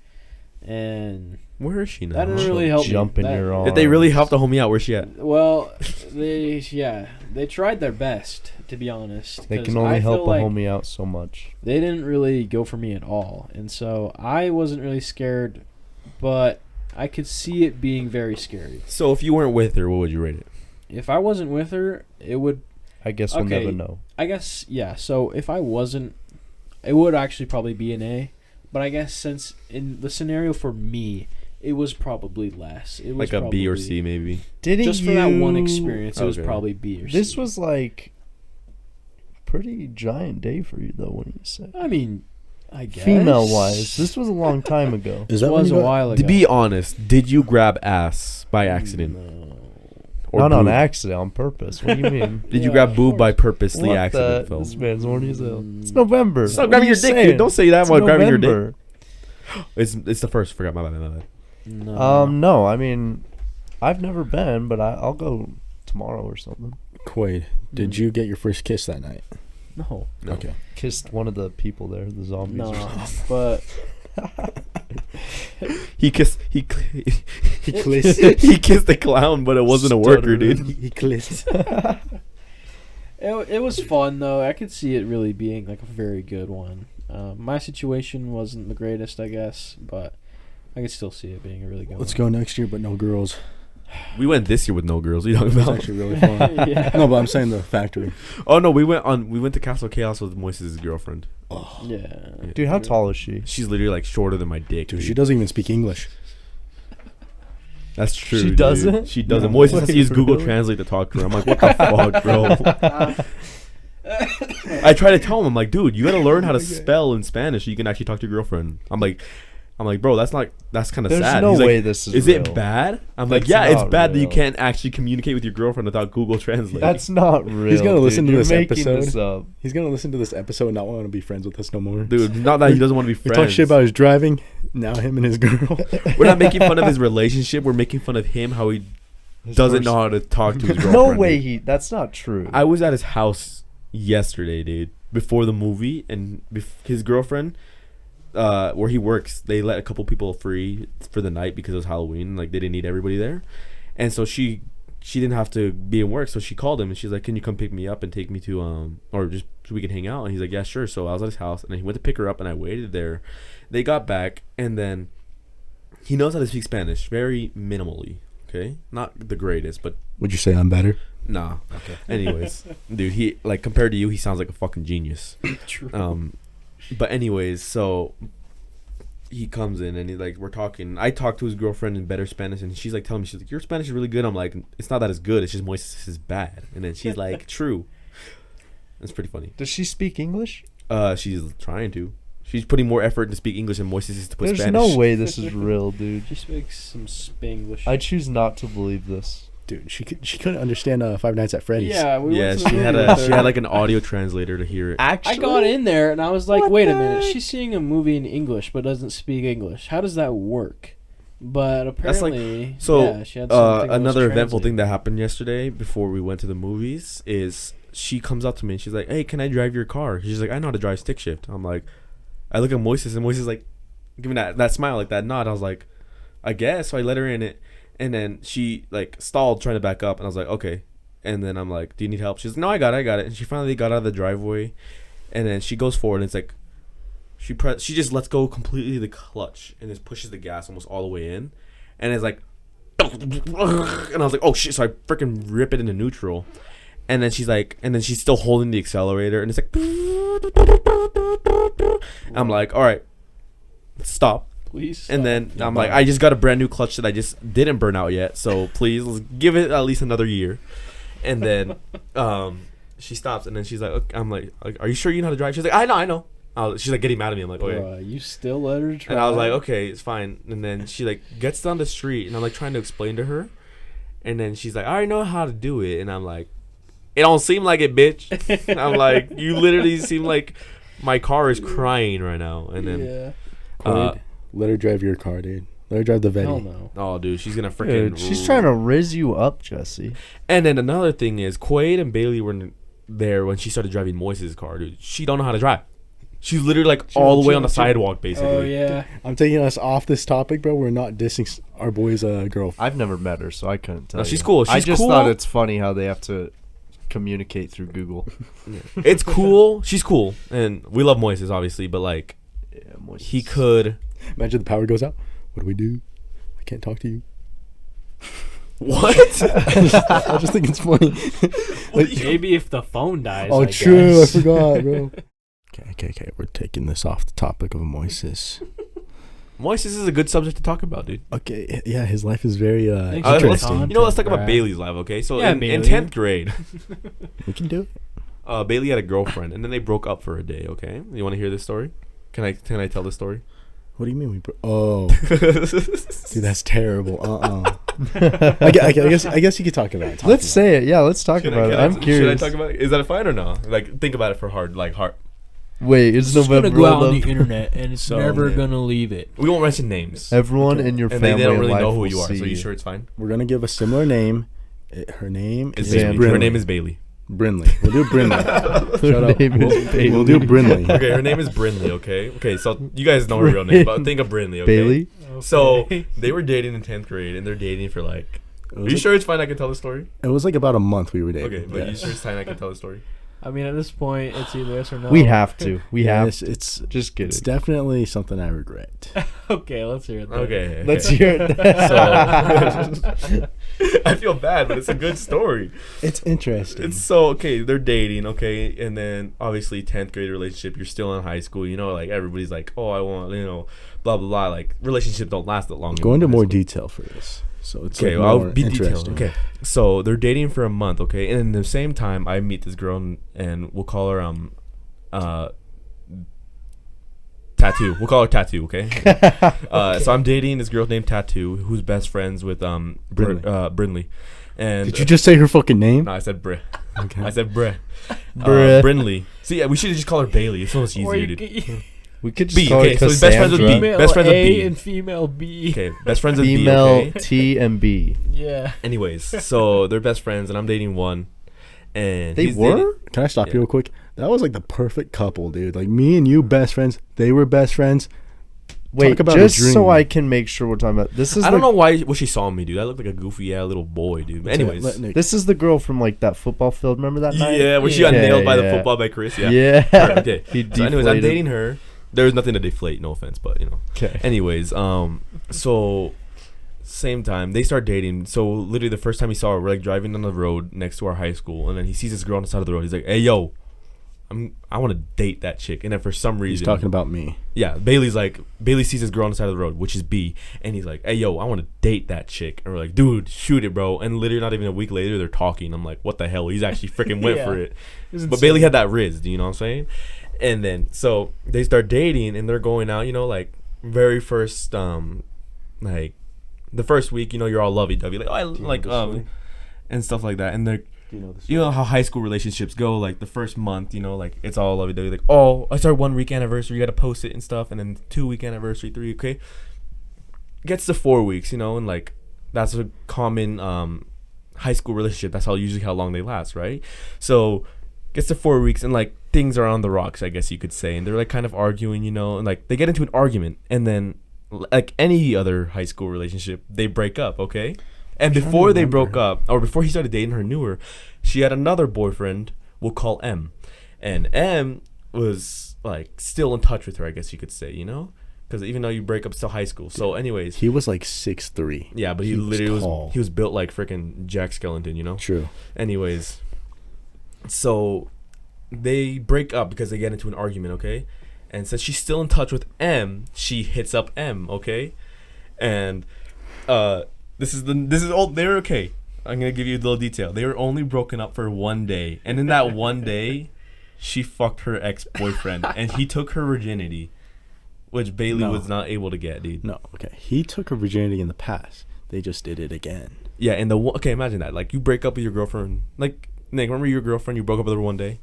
and Where is she now? that didn't really help me. Jump in That- your arms. Did they really help the homie out? Where's she at? Well, they tried their best, to be honest. They 'cause can only I help feel a like homie out so much. They didn't really go for me at all, and so I wasn't really scared, but I could see it being very scary. So if you weren't with her, what would you rate it? If I wasn't with her, it would. I guess we'll Okay. never know. I guess yeah. So if I wasn't, it would actually probably be an A. But I guess since in the scenario for me, it was probably less. It was Like a B or probably- C maybe? Didn't Just for that one experience, it was Okay. probably B or C. This was like pretty giant day for you though when you said I mean, I guess female wise. This was a long time ago. Is It that when was you a got- while ago. To be honest, did you grab ass by accident? No. Or Not on boob? accident, on purpose. What do you mean? Did you Yeah, grab of boob by course. purposely What accident, the- Phil? This man's horny as hell. Mm. It's November. Stop What grabbing are your you dick, saying? dude. Don't say that It's while grabbing your dick. November. It's the first. Forgot my bad. No. No, I mean, I've never been, but I'll go tomorrow or something. Quaid, did you get your first kiss that night? No. No. Okay. Kissed one of the people there, the zombies. No. Or something. But He kissed. He kissed. he kissed the clown, but it wasn't a worker, dude. He kissed. it was fun though. I could see it really being like a very good one. My situation wasn't the greatest, I guess, but I could still see it being a really good Let's one. go next year, but no girls. We went this year with no girls. What are you It talking was about? actually really fun. Yeah. No, but I'm saying the factory. Oh no, we went to Castle Chaos with Moises' girlfriend. Oh, Yeah. Dude, how tall is she? She's literally like shorter than my dick. dude, she doesn't even speak English. That's true. She dude. doesn't? She doesn't. No. Moises has to use Google Really? Translate to talk to her. I'm like, what the fuck, bro? I try to tell him, I'm like, dude, you gotta learn how to spell in Spanish so you can actually talk to your girlfriend. I'm like, bro, that's kind of There's sad. no He's like, way this is is real. it bad? I'm That's like, yeah, it's not bad that you real. can't actually communicate with your girlfriend without Google Translate. That's not real. He's gonna listen to You're this making episode. This up. He's gonna listen to this episode and not want to be friends with us no more. dude, not that he doesn't want to be We friends. talk shit about his driving. Now him and his girl. We're not making fun of his relationship. We're making fun of him, how he His doesn't first- know how to talk to his girlfriend. No way. dude. That's not true. I was at his house yesterday, dude, before the movie, and his girlfriend, where he works, they let a couple people free for the night because it was Halloween. Like, they didn't need everybody there, and so she didn't have to be in work, so she called him and she's like, "Can you come pick me up and take me to or just so we can hang out?" And he's like, "Yeah, sure." So I was at his house and he went to pick her up and I waited there. They got back and then he knows how to speak Spanish very minimally. Okay, not the greatest, but Would you say I'm better? nah. Okay. Anyways, dude, he like compared to you, he sounds like a fucking genius. True. But anyways, so he comes in and he like we're talking. I talked to his girlfriend in better Spanish, and she's like telling me, she's like, "Your Spanish is really good." I'm like, "It's not that it's good. It's just Moises is bad." And then she's like, "True." That's pretty funny. Does she speak English? She's trying to. She's putting more effort to speak English than Moises is to put There's Spanish. no way this is real, dude. She speaks some Spanglish. I choose not to believe this. Dude, she couldn't understand Five Nights at Freddy's. Yeah, we Yeah, went to the she had movie a with she her. had like an audio translator to hear it. Actually, I got in there and I was like, What wait a the minute, heck? she's seeing a movie in English but doesn't speak English. How does that work? But That's like- apparently, So yeah, she had something that was another eventful thing translated. that happened yesterday before we went to the movies is she comes up to me and she's like, "Hey, can I drive your car?" She's like, "I know how to drive stick shift." I'm like, I look at Moises and Moises like, give me that smile, like that nod. I was like, I guess. So I let her in it, and then she like stalled trying to back up, and I was like, okay. And then I'm like, "Do you need help?" She's like, "No, I got it." And she finally got out of the driveway, and then she goes forward, and it's like, she just lets go completely the clutch and just pushes the gas almost all the way in, and it's like, and I was like, oh shit! So I freaking rip it into neutral, and then she's like, and then she's still holding the accelerator, and it's like, I'm like, all right, stop. Please. And stop. then Yeah, I'm like, I just got a brand new clutch that I just didn't burn out yet, so please let's give it at least another year. And then she stops, and then she's like, okay, I'm like, are you sure you know how to drive? She's like, I know. She's like getting mad at me. I'm like, okay. Bruh, you still let her try. And I was like, okay, it's fine. And then she like gets down the street, and I'm like trying to explain to her, and then she's like, I already know how to do it, and I'm like, it don't seem like it, bitch. And I'm like, you literally seem like my car is crying right now. And then, yeah. Quaid, let her drive your car, dude. Let her drive the Hell Vetti. no. oh, dude, she's gonna freaking. Dude, she's trying to riz you up, Jesse. And then another thing is, Quaid and Bailey were there when she started driving Moises' car, dude. She don't know how to drive. She's literally like all the way on the sidewalk, basically. Oh yeah. I'm taking us off this topic, bro. We're not dissing our boy's girl. I've never met her, so I couldn't tell No, you. she's cool. I She's just cool. thought it's funny how they have to communicate through Google. It's cool. She's cool, and we love Moises, obviously. But like, Yeah, Moises. he could. Imagine the power goes out. What do we do? I can't talk to you. What? I just think it's funny. Like, Maybe if the phone dies. oh, I true. guess. I forgot, bro. Okay. We're taking this off the topic of Moises. Moises is a good subject to talk about, dude. Okay, yeah, his life is very Thanks for the interesting. You know, let's talk about Brad. Bailey's life, okay? So Yeah, in Bailey. 10th grade, We can do it. Bailey had a girlfriend, and then they broke up for a day. Okay, you want to hear this story? Can I tell this story? What do you mean oh, dude, that's terrible. I guess you could talk about it. Let's say it. Yeah, let's talk about it. I'm curious. Should I talk about it? Is that fine or no? Like, think about it for heart. Wait, it's It's November. gonna go out on though. the internet and it's So, never man. gonna leave it. We won't mention names, Everyone in your and family they don't and really life know who will you are. So see you sure it's fine? We're gonna give a similar name. Her name It's is Bailey. Bailey. Her Brinley. name is Bailey. Brinley. We'll do Brinley. Shut up. name is Bailey. We'll do Brinley. Okay, her name is Brinley. Okay. So you guys know her real name, but think of Brinley. Okay? Bailey. So they were dating in 10th grade, and they're dating for like. It Are was you like, sure it's fine? I can tell the story. It was like about a month we were dating. Okay, but Yeah. you sure it's fine? I can tell the story. I mean, at this point, it's either yes or no. We have to. We have. It's Just kidding. it's definitely something I regret. Okay, let's hear it. Then. Okay. Let's hear it. So, I feel bad, but it's a good story. It's interesting. It's so okay. They're dating, okay, and then obviously 10th grade relationship. You're still in high school, you know. Like everybody's like, oh, I want, blah blah blah. Like relationships don't last that long. Go into in high more school. detail for this. So it's Okay, like well, more I'll be detailed. interesting. Okay, so they're dating for a month, okay, and in the same time, I meet this girl, and we'll call her Tattoo. We'll call her Tattoo, okay? So I'm dating this girl named Tattoo, who's best friends with Brinley. And Did you just say her fucking name? No, I said Bri. Okay. I said Bri. Bruh. Brinley. See, yeah, we should just call her Bailey. It's so much Or easier, you dude. c- We could just B, call okay, it so he's best friends with Cassandra. B. female Best friends with A B. and female B. Okay, best friends with B, Female okay? T and B. Yeah. Anyways, so they're best friends, and I'm dating one. And They he's were? dating- Can I stop Yeah. you real quick? That was like the perfect couple, dude. Like me and you, best friends. They were best friends. Wait, Talk about a just so dream. I can make sure we're talking about this is I don't the, know what she saw in me, dude. I looked like a goofy little boy, dude. But anyways, Let Nick- This is the girl from like that football field. Remember that night? yeah, where she got Yeah, nailed by the yeah. football by Chris. Yeah. Yeah. Alright, okay. He So anyways, I'm deflated. dating her. There's nothing to deflate, no offense, but Okay. Anyways, so same time they start dating. So literally the first time he saw her, we're like driving on the road next to our high school, and then he sees this girl on the side of the road. He's like, "Hey, yo, I want to date that chick." And then for some He's reason, talking about me. yeah, Bailey sees this girl on the side of the road, which is B, and he's like, "Hey, yo, I want to date that chick." And we're like, "Dude, shoot it, bro." And literally not even a week later, they're talking. I'm like, "What the hell?" He's actually freaking went Yeah. for it. It's But insane. Bailey had that Riz, do you know what I'm saying? And then so they start dating, and they're going out, like very first like the first week, you're all lovey-dovey, like, oh, I like and stuff like that. And they're you know how high school relationships go, like the first month, like it's all lovey-dovey, like, oh, it's our 1 week anniversary, you got to post it and stuff, and then 2 week anniversary, 3, okay, gets to 4 weeks, and like that's a common high school relationship. That's usually how long they last, right? So gets to 4 weeks, and like things are on the rocks, I guess you could say, and they're like kind of arguing, and like they get into an argument, and then like any other high school relationship, they break up, okay? And before they broke up, or before he started dating her newer, she had another boyfriend, we'll call M. And M was like still in touch with her, I guess you could say, because even though you break up, it's still high school. So anyways, He was like 6'3". yeah, but he was literally tall. he was built like freaking Jack Skellington, True. Anyways, so they break up because they get into an argument, okay? And since she's still in touch with M, she hits up M, okay? And this is all they're okay. I'm gonna give you a little detail. They were only broken up for 1 day, and in that 1 day, she fucked her ex-boyfriend, and he took her virginity, which Bailey No. was not able to get, dude. No, okay. He took her virginity in the past. They just did it again. Yeah, and okay, imagine that. Like you break up with your girlfriend, like Nick. Remember your girlfriend? You broke up with her 1 day.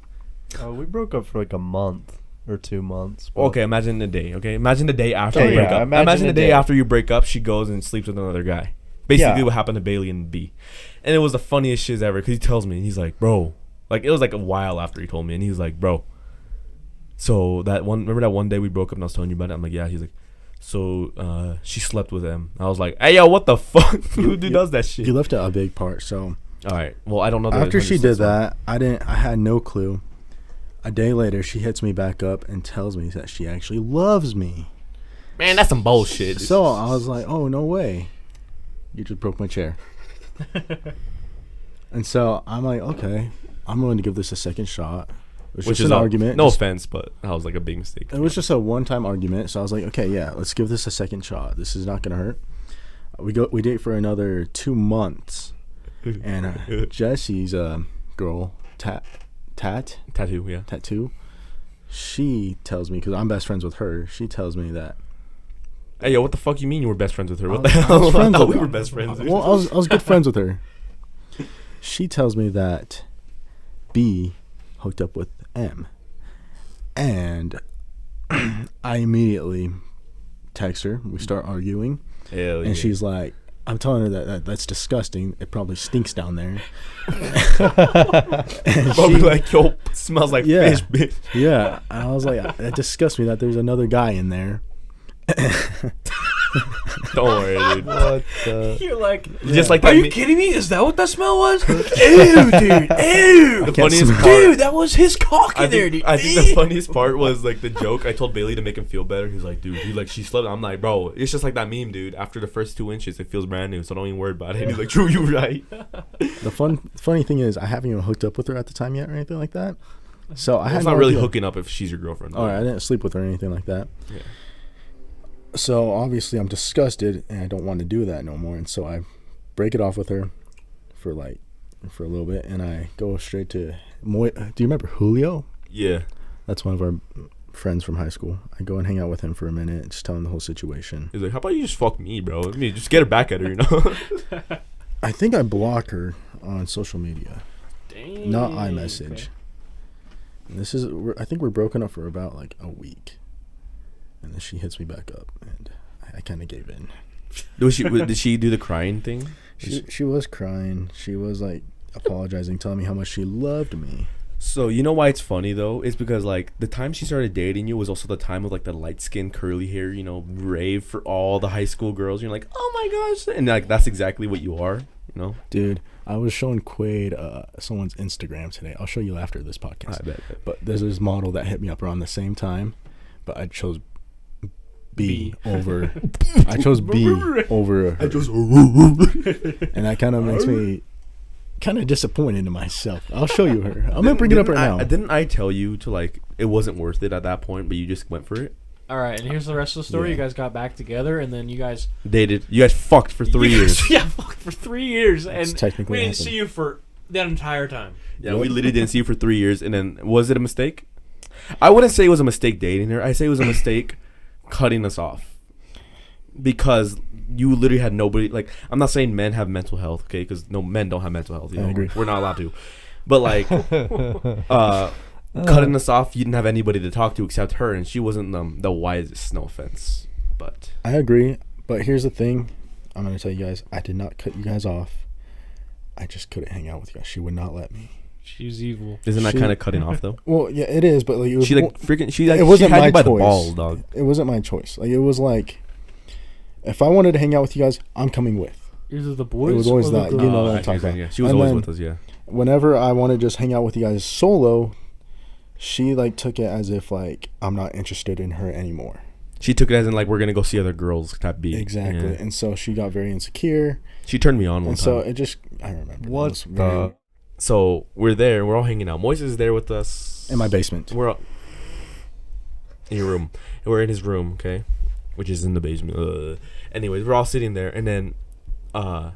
We broke up for like a month or 2 months. but- Okay, imagine the day. Okay, imagine the day after Oh, you break yeah, up. imagine the the day day. after you break up, she goes and sleeps with another guy. Basically, Yeah. what happened to Bailey and B, and it was the funniest shit ever. Because he tells me, and he's like, "Bro," like it was like a while after he told me, and he was like, "Bro." So remember that 1 day we broke up, and I was telling you about it. I'm like, "Yeah." He's like, "So she slept with him." I was like, "Hey, yo, what the fuck? Who does that shit?" You left out a big part. So All right. Well, I don't know. after she did that, I had no clue. A day later, she hits me back up and tells me that she actually loves me. Man, that's some bullshit. So I was like, oh, no way. You just broke my chair. And so I'm like, okay, I'm willing to give this a second shot. It was Which just is an argument. No Just- offense, but that was like a big mistake. It was just a one-time argument. So I was like, okay, yeah, let's give this a second shot. This is not going to hurt. We date for another 2 months. And Jesse's girl, Tattoo. Yeah. Tattoo, she tells me, because I'm best friends with her, she tells me that, Hey, yo, what the fuck you mean you were best friends with her? What I the was hell? I friends thought with we her. were best friends. well, I was good friends with her. She tells me that B hooked up with M. And I immediately text her. We start arguing. Hell yeah. And she's like, I'm telling her that that's disgusting. It probably stinks down there. And probably like, yo, smells like Yeah. fish, bitch. yeah. And I was like, that disgusts me that there's another guy in there. Don't worry, dude. What the? You're like, Just like Are that. you kidding me? Is that what that smell was? Ew, dude. Ew. The funniest part. Dude, that was his cock in I there, think, dude. I think the funniest part was like the joke. I told Bailey to make him feel better. He's like, dude, she slept. I'm like, bro, it's just like that meme, dude. After the first 2 inches, it feels brand new, so don't even worry about it. And he's like, true, you right. The funny thing is, I haven't even hooked up with her at the time yet or anything like that. So I had It's no not really idea. hooking up if she's your girlfriend. All right, I didn't sleep with her or anything like that. Yeah. So obviously I'm disgusted and I don't want to do that no more. And so I break it off with her for a little bit, and I go straight to do you remember Julio? Yeah. That's one of our friends from high school. I go and hang out with him for a minute, just tell him the whole situation. He's like, how about you just fuck me, bro? I mean, just get her back at her, you know? I think I block her on social media, dang. not iMessage. Okay. And I think we're broken up for about like a week, and then she hits me back up, and I kind of gave in. Did she do the crying thing? She was crying. She was like apologizing, telling me how much she loved me. So you know why it's funny though? It's because like the time she started dating you was also the time of like the light skin curly hair, you know, rave for all the high school girls. You're like, oh my gosh, and like that's exactly what you are, you know. Dude, I was showing Quaid someone's Instagram today. I'll show you after this podcast. I bet. But there's this model that hit me up around the same time, but I chose B over. I chose B over her. And that kind of makes me kind of disappointed in myself. I'll show you her. I'm gonna bring it up right now. Didn't I tell you to like it wasn't worth it at that point, but you just went for it? All right, and here's the rest of the story. Yeah. You guys got back together, and then you guys Dated. You guys fucked for 3 years. Yeah, fuck, for 3 years, That's and technically we didn't happened. see you for that entire time. Yeah, we literally didn't see you for 3 years, and then was it a mistake? I wouldn't say it was a mistake dating her. I say it was a mistake cutting us off because you literally had nobody. Like, I'm not saying men have mental health, okay? Because no, men don't have mental health. You I know, agree. we're not allowed to. But like, cutting us off, you didn't have anybody to talk to except her, and she wasn't the wisest. No offense, but I agree, but here's the thing. I'm gonna tell you guys, I did not cut you guys off. I just couldn't hang out with you guys. She would not let me. She's evil. isn't that She- kind of cutting off though? Well, yeah, it is, but like it was She like freaking. She like it wasn't she had my you by the choice. balls, dog. it wasn't my choice. Like it was like, if I wanted to hang out with you guys, I'm coming with. Either the boys. It was always or the that. girls. You know what I'm I talking see, about. yeah. She was And always then with us, yeah. Whenever I want to just hang out with you guys solo, she like took it as if like I'm not interested in her anymore. She took it as in like we're gonna go see other girls type beat. Exactly, Yeah. and so she got very insecure, She turned me on one and time. so it just I remember. It What was very- the? So we're there. We're all hanging out. Moises is there with us in my basement. We're all in your room. And we're in his room, okay, which is in the basement. Anyways, we're all sitting there, and then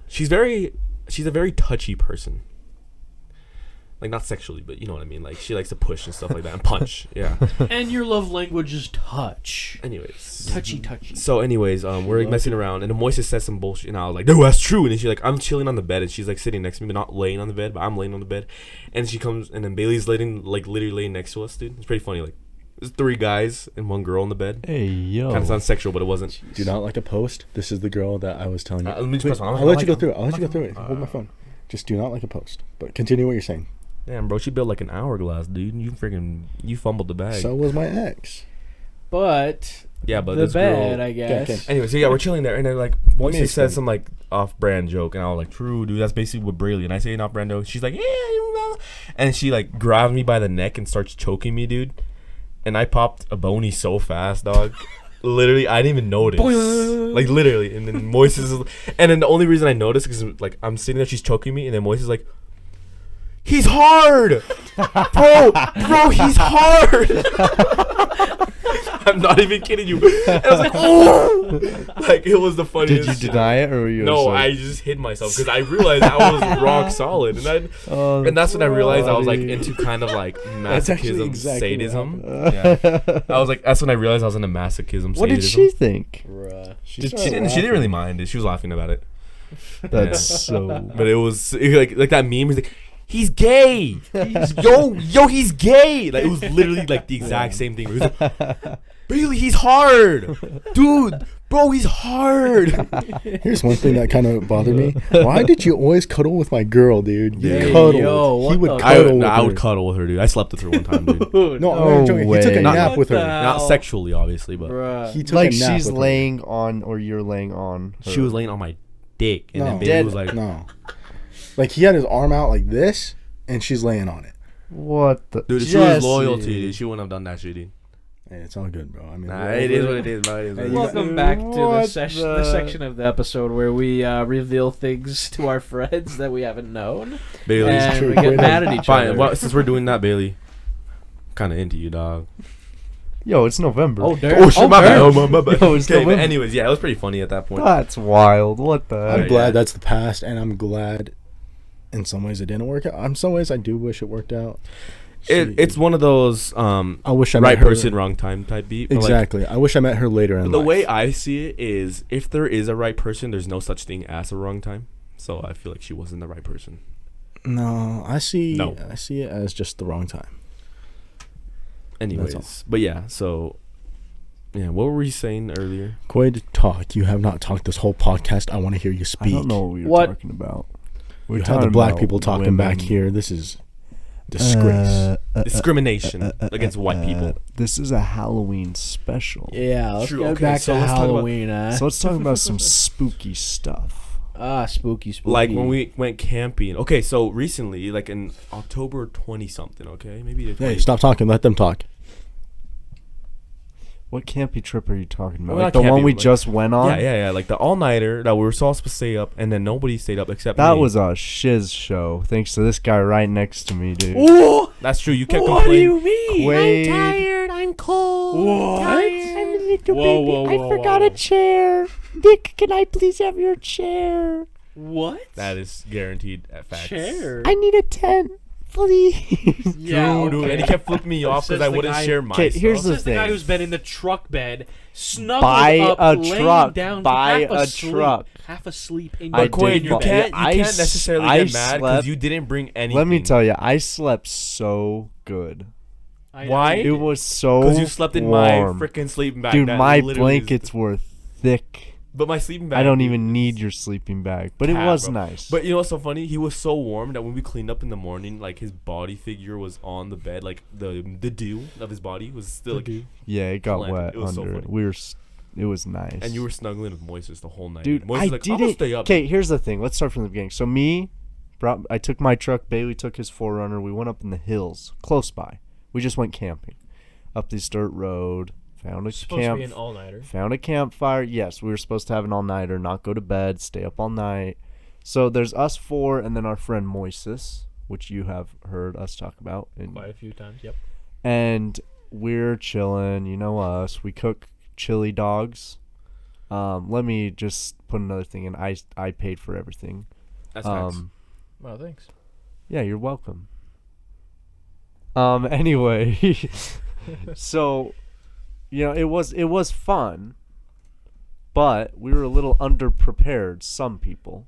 she's a very touchy person. Like not sexually, but you know what I mean. Like she likes to push and stuff like that and punch. Yeah. And your love language is touch. Anyways. Touchy. So anyways, we're like, messing around, and Moises says some bullshit, and I was like, no, that's true. And then she's like, I'm chilling on the bed, and she's like sitting next to me, but not laying on the bed, but I'm laying on the bed. And she comes, and then Bailey's literally laying next to us, dude. It's pretty funny. Like, there's 3 guys and 1 girl in the bed. Hey yo. Kind of sounds sexual, but it wasn't. Do not like a post. This is the girl that I was telling you. Let me just press on. I'll let you go through it. I'll let you go through it. Hold my phone. Just do not like a post. But continue what you're saying. Damn, bro, she built like an hourglass, dude. You fumbled the bag. So was my ex. But yeah, but the this bed, girl. I guess. Okay. Anyway, so yeah, we're chilling there, and then like me Moises explain. said some like off-brand joke, and I was like, "True, dude, that's basically what Brayley." And I say an off-brand joke. She's like, "Yeah," and she like grabs me by the neck and starts choking me, dude. And I popped a bony so fast, dog. Literally, I didn't even notice. Like literally, and then Moises, and then the only reason I noticed is like I'm sitting there, she's choking me, and then Moises is like, "He's hard, bro, he's hard." I'm not even kidding you. And I was like, "Oh!" Like it was the funniest. Did you deny it or were you? No, just like, I just hid myself because I realized I was rock solid, and that's when I realized I was like into kind of like That's actually masochism, exactly what sadism. happened. Yeah. I was like, that's when I realized I was into masochism. What did sadism. she think? Bruh. She didn't really mind it. She was laughing about it, That's Yeah. so. but it was like that meme. He's like, he's gay. He's gay. Like it was literally like the exact same thing. He was like, Bailey, he's hard, dude. Bro, he's hard. Here's one thing that kind of bothered me. Why did you always cuddle with my girl, dude? You Yeah. cuddled. Yo, what he would the- cuddle with I her. would cuddle with her, dude. I slept with her one time, dude. No, No I'm joking. He took a way. nap What with her. the- Not Ow. sexually, obviously, but Bruh. He took Like a nap she's with her. laying on, or you're laying on. Her. she was laying on my dick, and then No. baby Dead. was like, No. Like he had his arm out like this, and she's laying on it. What the? dude, if she was Jesse. loyal to you, dude, she wouldn't have done that shit, dude. Hey, it's all good, bro. I mean, Nah, we're it over is what it is, bro. It is what Hey, it you is. got- Welcome back to the What section of the episode where we reveal things to our friends that we haven't known, Bailey. and true. we get mad at each Fine. other. Well, since we're doing that, Bailey, kind of into you, dog. Yo, it's November. Oh, damn. Oh shit, my bad. damn. Oh, my bad. Yo, it's Okay, but November. anyways, yeah, it was pretty funny at that point. That's wild. What the? I'm heck? glad yeah. that's the past, and I'm glad in some ways it didn't work out. In some ways, I do wish it worked out. It's one of those I wish I right met her. person, wrong time type beat. But, like, Exactly. I wish I met her later in the life. way I see it is, if there is a right person, there's no such thing as a wrong time. So I feel like she wasn't the right person. No, I see. No. I see it as just the wrong time. Anyways, but yeah, so yeah, what were we saying earlier? Quid, talk. You have not talked this whole podcast. I want to hear you I speak. don't know what we were What? talking about. You We're had the talking black about people talking women. back here. This is disgrace. Discrimination against white people. This is a Halloween special. Yeah, let's True, get okay, back so to let's talk about- Halloween. So let's talk about some spooky stuff. Spooky. Like when we went camping. Okay, so recently, like in October 20 something. Okay, maybe the 20. Hey, stop talking. Let them talk. What campy trip are you talking about? Well, Like not the one campy, we but like- just went on? Yeah, like the all nighter that we were supposed to stay up, and then nobody stayed up except That me. was a shiz show. Thanks to this guy right next to me, dude. Ooh, That's true. You kept what do complaining. you mean? Quaid. I'm cold. What? I'm a little Whoa, baby. whoa, I whoa, forgot whoa. a chair. Nick, can I please have your chair? What? That is guaranteed at facts. Chair. I need a tent, please. Yeah, Dude, okay. and he kept flipping me off Says because I the wouldn't guy- share my 'Kay, stuff. here's the This is the guy thing. who's been in the truck bed, snuggled Buy up, a laying truck. down, Buy half a asleep, truck. half asleep in I your But Quaid, did you bu- can't I necessarily I get mad because slept- you didn't bring anything. Let me tell you, I slept so good. I know. Why? It was so Because you slept in warm. my freaking sleeping bag. Dude, that my literally is- blankets were thick. But my sleeping bag. I don't dude, even is- need your sleeping bag, but it Cap, was bro. nice. But you know what's so funny? He was so warm that when we cleaned up in the morning, like his body figure was on the bed, like the dew of his body was still like, yeah, it got Planted. wet It was so under it. funny. We were. It was nice. and you were snuggling with Moises the whole night. Dude, Moises I was like, I'm gonna didn't. stay up. Okay, here's the thing. Let's start from the beginning. So I took my truck. Bailey took his 4Runner. We went up in the hills, close by. We just went camping, up this dirt road. Found a Supposed to camp. be an all-nighter. Found a campfire. Yes, we were supposed to have an all-nighter, not go to bed, stay up all night. So there's us four, and then our friend Moises, which you have heard us talk about. Quite a few times, yep. And we're chilling. You know us. We cook chili dogs. Let me just put another thing in. I paid for everything. That's facts. Well, thanks. Yeah, you're welcome. Anyway, so, you know, it was fun, but we were a little underprepared. Some people.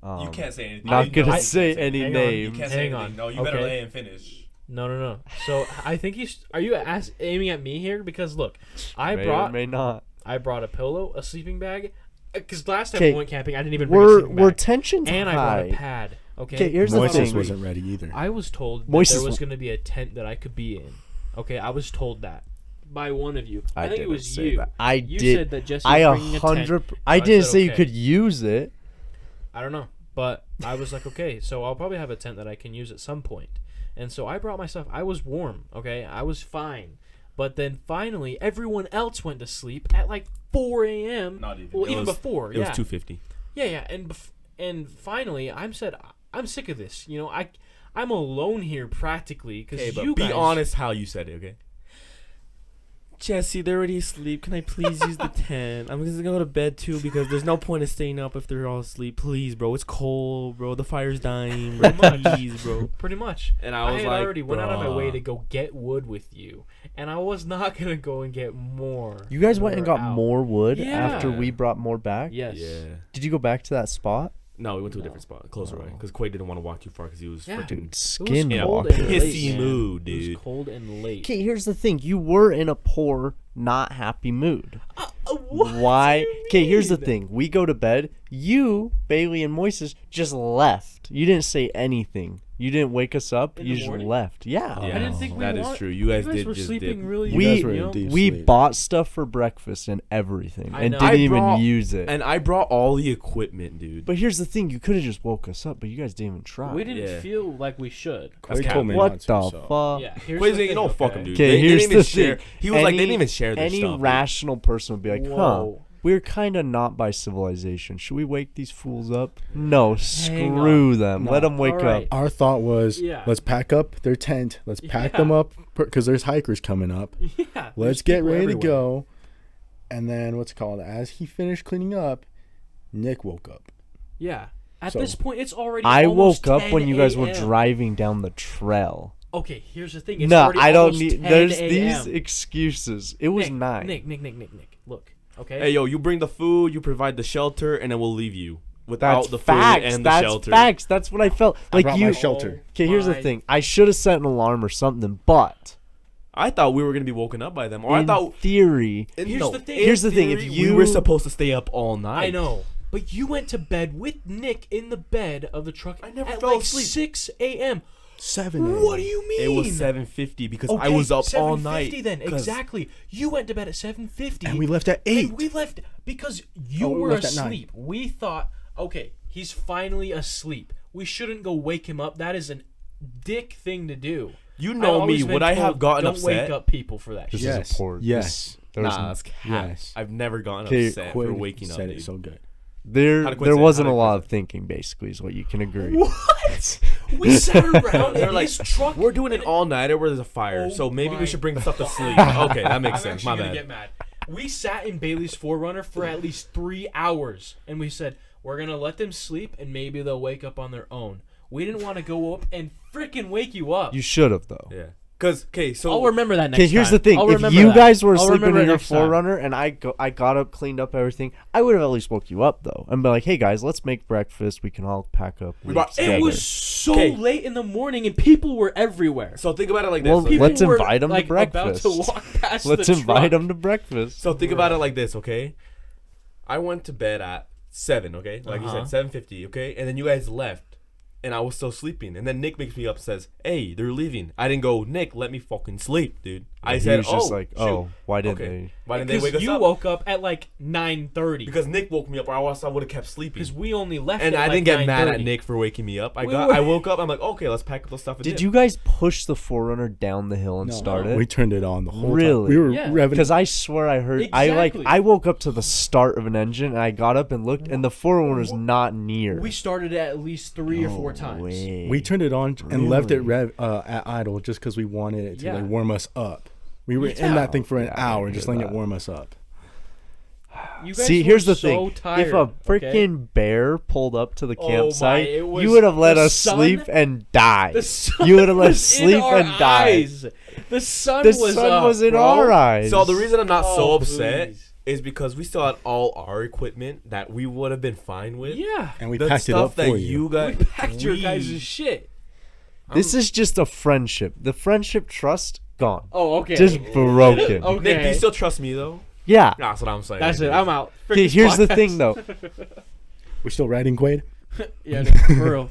You can't say anything. Not You gonna know you say can't any hang on, names. You can't say Hang anything. on. No, you better Okay. lay and finish. No. So I think are you aiming at me here? Because look, I May or brought may not. a pillow, a sleeping bag. Because last time 'Kay, we went camping, I didn't even bring a sleeping We're bag. tensions And I high. brought a pad. Okay. 'Kay, here's the Moises thing. wasn't ready either. I was told that Moises there was wa- going to be a tent that I could be in. Okay, I was told that by one of you. I think it didn't was say you. that. I You did. said that Jesse I was bringing a tent. 100. I So didn't said, say you okay. could use it. I don't know, but I was like, okay, so I'll probably have a tent that I can use at some point. And so I brought my stuff. I was warm, okay? I was fine. But then finally, everyone else went to sleep at like 4 a.m. Not even. Well, It even was- before, It yeah. was 250. Yeah, and finally, I'm sick of this. You know, I'm alone here practically because Okay, but you be guys. honest how you said it, okay? Jesse, they're already asleep. Can I please use the tent? I'm just gonna go to bed too because there's no point in staying up if they're all asleep. Please, bro. It's cold, bro. The fire's dying, bro. Please, bro. Pretty much. And I was had like, already went out of my way bruh. to go get wood with you, and I was not gonna go and get more. You guys when went and we were got out. more wood Yeah. after we brought more back. Yes. Yeah. Did you go back to that spot? No, we went to a different spot, closer away, because Quaid didn't want to walk too far because he was Yeah. freaking Skin in a cold and late, pissy man. mood, It was dude. cold and late. Okay, here's the thing. You were in a poor, not happy mood. What Why? do you Okay, here's the mean? thing. We go to bed. You, Bailey, and Moises just left. You didn't say anything. You didn't wake us up. In You the just morning? left. Yeah. Yeah, I didn't think we that is want- true. You guys did were just sleeping dip. really We- You guys good, were you in know? deep We sleep. bought stuff for breakfast and everything, I and know. didn't I even brought- use it. And I brought all the equipment, dude. But here's the thing: you could have just woke us up, but you guys didn't even try. We didn't Yeah. feel like we should. That's Quaid told me What not to, the so. fuck? Yeah, here's Quaid's the like, you know, thing, fuck okay? him, dude. Okay, They here's didn't the even share. thing. He was like, they Any- didn't even share their Any stuff. dude. rational person would be like, huh? Whoa. We're kind of not by civilization. Should we wake these fools up? No, Hang screw on. them. No. Let them wake Alright. up. Our thought was, Yeah. let's pack up their tent. Let's pack Yeah. them up because there's hikers coming up. Yeah. Let's there's get people ready everywhere. to go. And then what's it called? As he finished cleaning up, Nick woke up. Yeah. At So- this point, it's already. I almost woke up when 10 you guys were a.m. driving down the trail. Okay, here's the thing. It's No, already I don't almost need. 10 There's a.m. these excuses. It was Nick, 9. Nick. Look, okay. Hey, yo, you bring the food, you provide the shelter, and then we'll leave you without That's the facts. food and That's the shelter. facts. That's what I felt. I Like brought you. my shelter. Okay, here's the My- thing. I should have set an alarm or something, but I thought we were gonna be woken up by them, or I in thought. theory, Here's the thing. Here's the thing, if we you- were supposed to stay up all night. I know, but you went to bed with Nick in the bed of the truck I never at fell like asleep. 6 a.m. 7 a.m. What do you mean? It was 7:50 because Okay, I was up all 7:50 night. Then 'cause- exactly, you went to bed at 7:50, And we left at 8. And we left because you Oh, we were left at 9. asleep. We thought, okay, he's finally asleep. We shouldn't go wake him up. That is an dick thing to do. You I've know me. always been Would I have told, gotten don't upset? wake up people for that This shit. is a Yes. poor. Yes. There's Nah, that's cap. Yes. I've never gotten Okay, upset for Quaid waking up. said Dude. it so good. there How to quit there say it, wasn't how a to lot quit of thinking. Basically, is what you can agree. What? We sat around They're in like, his truck. We're doing an and- all-nighter where there's a fire, Oh so maybe my we should bring stuff to sleep. Okay, that makes I'm sense. actually My gonna bad. get mad. We sat in Bailey's Forerunner for at least 3 hours, and we said we're gonna let them sleep, and maybe they'll wake up on their own. We didn't want to go up and freaking wake you up. You should have though. Yeah. Cause okay, so I'll remember that next Okay, here's time. the thing. I'll If remember you that. guys were I'll sleeping remember in it your next time. Forerunner and I got up, cleaned up everything, I would have at least woke you up though, and be like, "Hey guys, let's make breakfast. We can all pack up." We leave brought- It together." was so Okay. late in the morning, and people were everywhere. so think about it like this. Well, okay? People let's were, invite 'em to like, breakfast. About to walk past Let's the invite truck. them to breakfast. So think about it like this, okay? I went to bed at 7, okay? Like you Uh-huh. said, 7:50, okay? And then you guys left, and I was still sleeping. And then Nick makes me up, and says, "Hey, they're leaving." I didn't go, "Nick, let me fucking sleep, dude." I He said, was just "Oh, like, shoot. "Oh, why didn't Okay. they?" Why didn't they Because wake us you up?" woke up at like 9:30. Because Nick woke me up, or else I would have kept sleeping. Because we only left. And at I like didn't get mad at 9:30. Nick for waking me up. I We were- I woke up. I'm like, okay, let's pack up the stuff. And Did dip. you guys push the Forerunner down the hill and No, start it? We turned it on the whole Really? time. We were Yeah. revving. Because I swear I heard. Exactly. I woke up to the start of an engine and I got up and looked and the Forerunner's not near. We started at least 3 or 4 times. We turned it on and left it Really? at idle just because we wanted it to Yeah. like warm us up. We were Yeah. in that thing for an Yeah, I hour, didn't just hear letting it that. warm us up. You guys See, were here's the so thing. Tired, If a freaking okay? bear pulled up to the Oh campsite, my, it was you would have let the us sun- sleep and die. The sun You would have let us was in sleep our and die. eyes. The sun The was sun up, was in bro. our eyes. So the reason I'm not so Oh, upset please. is because we still had all our equipment that we would have been fine with. Yeah. And we the packed it stuff up that for you. guys We packed your guys' shit. This is just a friendship. The friendship trust gone. Oh, okay. Just broken. Okay. Nick, do you still trust me though? Yeah. That's what I'm saying. That's it. I'm out. Frick Okay, this here's the podcast. thing though. We're still riding Quaid. Yeah, for real.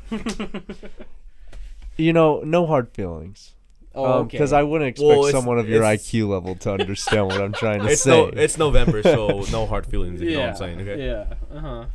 You know, no hard feelings. Oh, okay. Because I wouldn't expect Well, it's- someone of your it's- IQ level to understand what I'm trying to It's say. it's November, so no hard feelings. If you know what I'm saying, okay? Yeah. Uh-huh.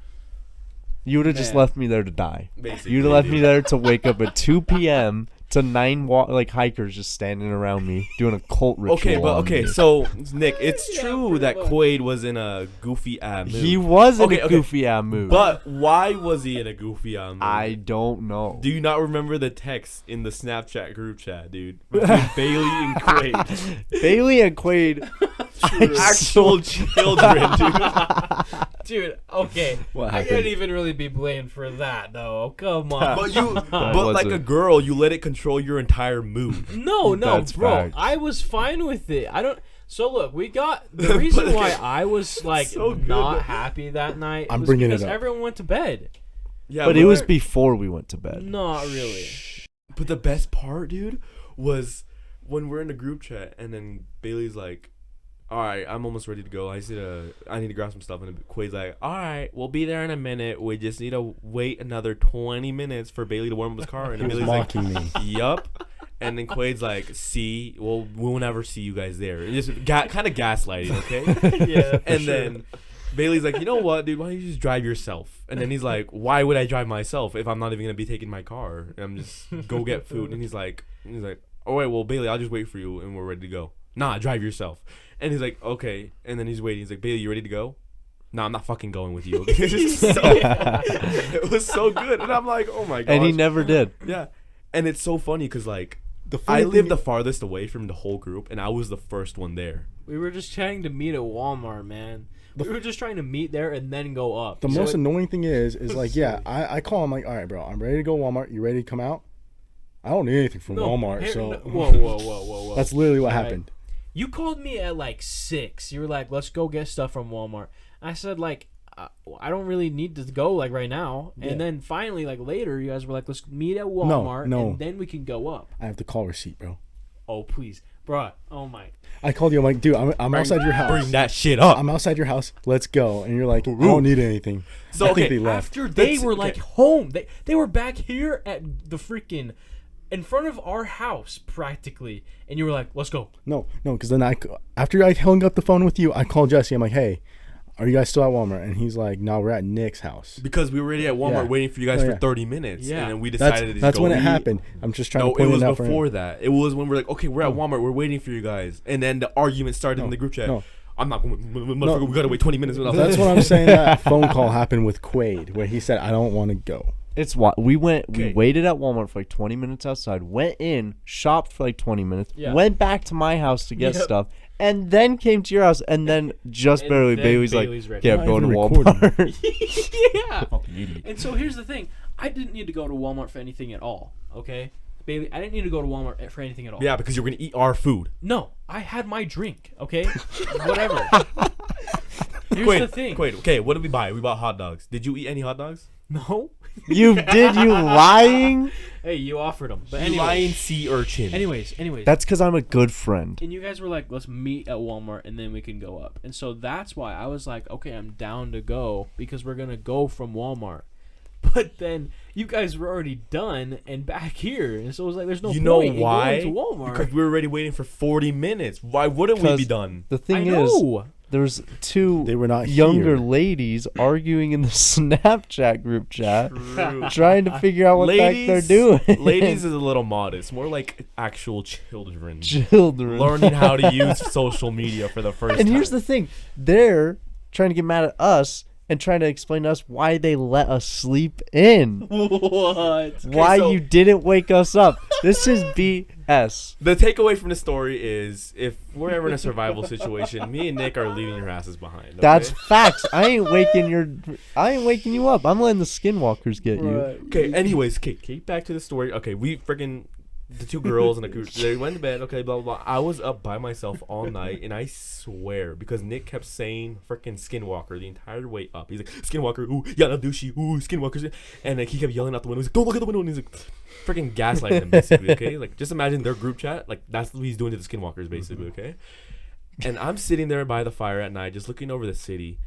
You would have just Man. left me there to die. Basically, You'd have left me dude. there to wake up at 2 p.m. to 9 hikers just standing around me doing a cult ritual. Okay, but on okay, me. so Nick, it's Yeah, true pretty that much. Quaid was in a goofy mood. He was in Okay, a okay. goofy ass mood. But why was he in a goofy mood? I don't know. Do you not remember the text in the Snapchat group chat, dude? Between Bailey and Quaid. Bailey and Quaid. Actual children, dude. Dude, okay. What I happened? can't even really be blamed for that, though. Come on. But like a wasn't. girl, you let it control your entire mood. No, That's bro. facts. I was fine with it. I don't. So look, we got the reason But, why okay. I was like So good. not happy that night. I'm was bringing it because up. everyone went to bed. Yeah, but it was before we went to bed. Not really. But the best part, dude, was when we're in the group chat and then Bailey's like, all right, I'm almost ready to go. I need to grab some stuff. And Quay's like, all right, we'll be there in a minute. We just need to wait another 20 minutes for Bailey to warm up his car. And He was Bailey's like, mocking me. yup. And then Quaid's like, see, we'll never see you guys there. And just kind of gaslighting, okay? Yeah. And then Bailey's like, you know what, dude? Why don't you just drive yourself? And then he's like, why would I drive myself if I'm not even gonna be taking my car? And I'm just go get food. And he's like, oh wait, well Bailey, I'll just wait for you and we're ready to go. Nah, drive yourself. And he's like, okay. And then he's waiting. He's like, Bailey, you ready to go? No, I'm not fucking going with you. It was so good. And I'm like, oh my god. And he never did. Yeah. And it's so funny because like The I funny lived thing- the farthest away from the whole group, and I was the first one there. We were just trying to meet at Walmart, man. We were just trying to meet there and then go up. The most annoying thing is like, yeah, I call him like, all right, bro, I'm ready to go Walmart. You ready to come out? I don't need anything from Walmart, so Whoa. that's literally what Right. happened. You called me at like 6. You were like, let's go get stuff from Walmart. I said, like, I don't really need to go, like, right now. Yeah. And then finally, like, later, you guys were like, let's meet at Walmart, no. and then we can go up. I have the call receipt, bro. Oh, please. Bruh. Oh, my. I called you. I'm like, dude, I'm outside your house. Bring that shit up. I'm outside your house. Let's go. And you're like, I don't need anything. So, I think okay, they left. After they That's- were, like, home. They were back here at the freaking... in front of our house, practically. And you were like, let's go. No, because then after I hung up the phone with you, I called Jesse. I'm like, hey, are you guys still at Walmart? And he's like, no, we're at Nick's house. Because we were already at Walmart Yeah. waiting for you guys Oh, for yeah. 30 minutes. Yeah. And then we decided to just That's go when it eat. happened. I'm just trying No, to point it was it out for before him. that. It was when we're like, okay, we're at Walmart. We're waiting for you guys. And then the argument started in the group chat. No. I'm not going, motherfucker, we got to wait 20 minutes. That's what I'm saying. That phone call happened with Quaid, where he said, I don't want to go. It's what we went. Okay. We waited at Walmart for like 20 minutes outside. Went in, shopped for like 20 minutes. Yeah. Went back to my house to get Yep. stuff, and then came to your house. And then just And barely, then Bailey's Bailey's like, ready. "Yeah, Not I'm going to even recording. Walmart." Yeah. Fucking idiot. And so here's the thing. I didn't need to go to Walmart for anything at all, okay? Bailey, I didn't need to go to Walmart for anything at all. Yeah, because you're going to eat our food. No, I had my drink, okay? Whatever. Here's Wait, the thing. okay, what did we buy? We bought hot dogs. Did you eat any hot dogs? No. You did, you lying? Hey, you offered them. But You anyway. lying sea urchin. Anyways. That's because I'm a good friend. And you guys were like, let's meet at Walmart and then we can go up. And so that's why I was like, okay, I'm down to go because we're going to go from Walmart. But then you guys were already done and back here. And so it was like, there's no You point know in why? going to Walmart. Because we were already waiting for 40 minutes. Why wouldn't we be 'Cause done? The I thing is, know. there's two They were not younger here. ladies arguing in the Snapchat group chat, True. trying to figure out what the heck they're doing. Ladies is a little modest. More like actual children. Children Learning how to use social media for the first And time. here's the thing: they're trying to get mad at us and trying to explain to us why they let us sleep in. What? Why so- you didn't wake us up. This is BS. The takeaway from the story is if we're ever in a survival situation, me and Nick are leaving your asses behind. Okay? That's facts. I ain't waking you up. I'm letting the skinwalkers get you. Okay, anyways, back to the story. Okay, we freaking the two girls and the group, they went to bed. Okay, blah blah blah. I was up by myself all night, and I swear because Nick kept saying freaking Skinwalker the entire way up. He's like Skinwalker, ooh, yada douchey, ooh, Skinwalkers, and like he kept yelling out the window. He's like, don't look at the window, and he's like, freaking gaslighting him basically. Okay, like just imagine their group chat. Like that's what he's doing to the Skinwalkers basically. Okay, and I'm sitting there by the fire at night, just looking over the city.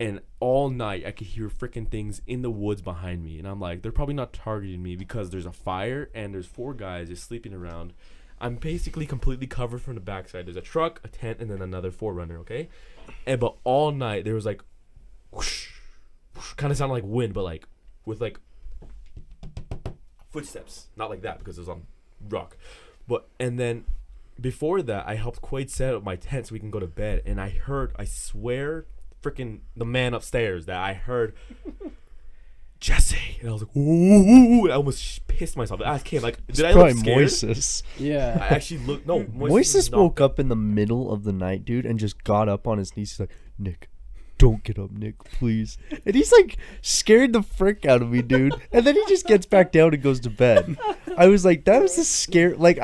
And all night, I could hear freaking things in the woods behind me. And I'm like, they're probably not targeting me because there's a fire and there's 4 guys just sleeping around. I'm basically completely covered from the backside. There's a truck, a tent, and then another 4Runner, okay? But all night, there was like, whoosh, whoosh, kind of sounded like wind, but like, with like, footsteps. Not like that because it was on rock. And then, before that, I helped Quaid set up my tent so we can go to bed. And I swear, freaking the man upstairs that I heard Jesse, and I was like, ooh, I almost pissed myself. I asked Kim, like, did I look Probably scared? Moises. Yeah. I actually looked. No, Moises woke up in the middle of the night, dude, and just got up on his knees. He's like, Nick, don't get up, Nick, please. And he's like scared the frick out of me, dude. And then he just gets back down and goes to bed. I was like, that was the scare. Like,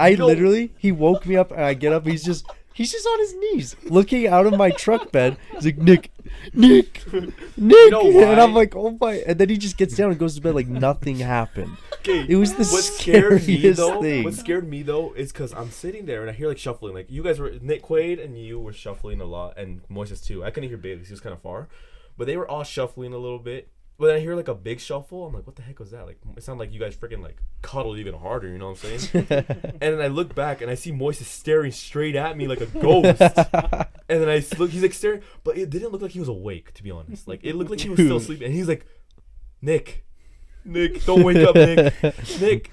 he woke me up and I get up. He's just He's just on his knees, looking out of my truck bed. He's like, Nick. You know why? And I'm like, oh my. And then he just gets down and goes to bed like nothing happened. Okay, It was the scariest thing. What scared me though is because I'm sitting there and I hear like shuffling. Like you guys were, Nick Quaid and you were shuffling a lot, and Moises too. I couldn't hear Bailey; he was kind of far, but they were all shuffling a little bit. But then I hear like a big shuffle. I'm like, what the heck was that? Like it sounded like you guys freaking like cuddled even harder. You know what I'm saying? And then I look back and I see Moises staring straight at me like a ghost. And then I look, he's like staring, but it didn't look like he was awake, to be honest. Like it looked like he was still sleeping. And he's like, Nick, don't wake up, Nick.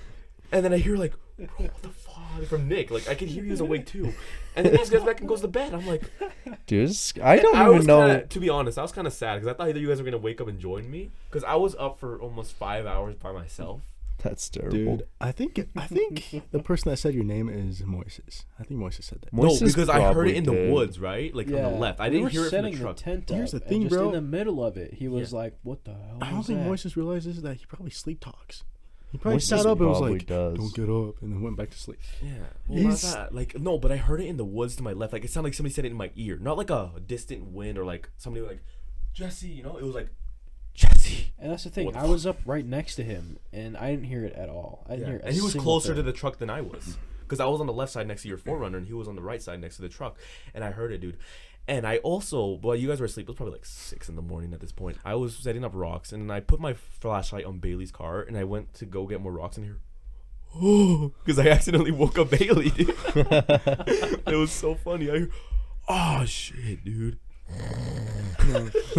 And then I hear like, bro, what the fuck? From Nick. Like I could hear he was awake too. And then he just gets back and goes to bed. I'm like, Dude, I don't even know. To be honest, I was kind of sad because I thought either you guys were gonna wake up and join me because I was up for almost 5 hours by myself. That's terrible. Dude, I think the person that said your name is Moises. I think Moises said that. No, Moises because I heard probably it in the did. woods, right? Like on the left. I didn't hear it from the truck. Tent Here's up, the thing, and just bro. in the middle of it, he was like, "What the hell?" I don't was think that? Moises realizes that he probably sleep talks. He probably Moises sat up and was probably like, does. "Don't get up," and then went back to sleep. Yeah. Well, not that. Like no, but I heard it in the woods to my left. Like it sounded like somebody said it in my ear, not like a distant wind or like somebody like Jesse. You know, it was like Jesse. And that's the thing. What the I was up right next to him, and I didn't hear it at all. I didn't hear it. And he was closer to the truck than I was. Because I was on the left side next to your 4Runner, and he was on the right side next to the truck. And I heard it, dude. And I also, well, you guys were asleep. It was probably like 6 in the morning at this point. I was setting up rocks, and I put my flashlight on Bailey's car, and I went to go get more rocks in here. Oh, because I accidentally woke up Bailey, dude. It was so funny. I hear, oh, shit, dude.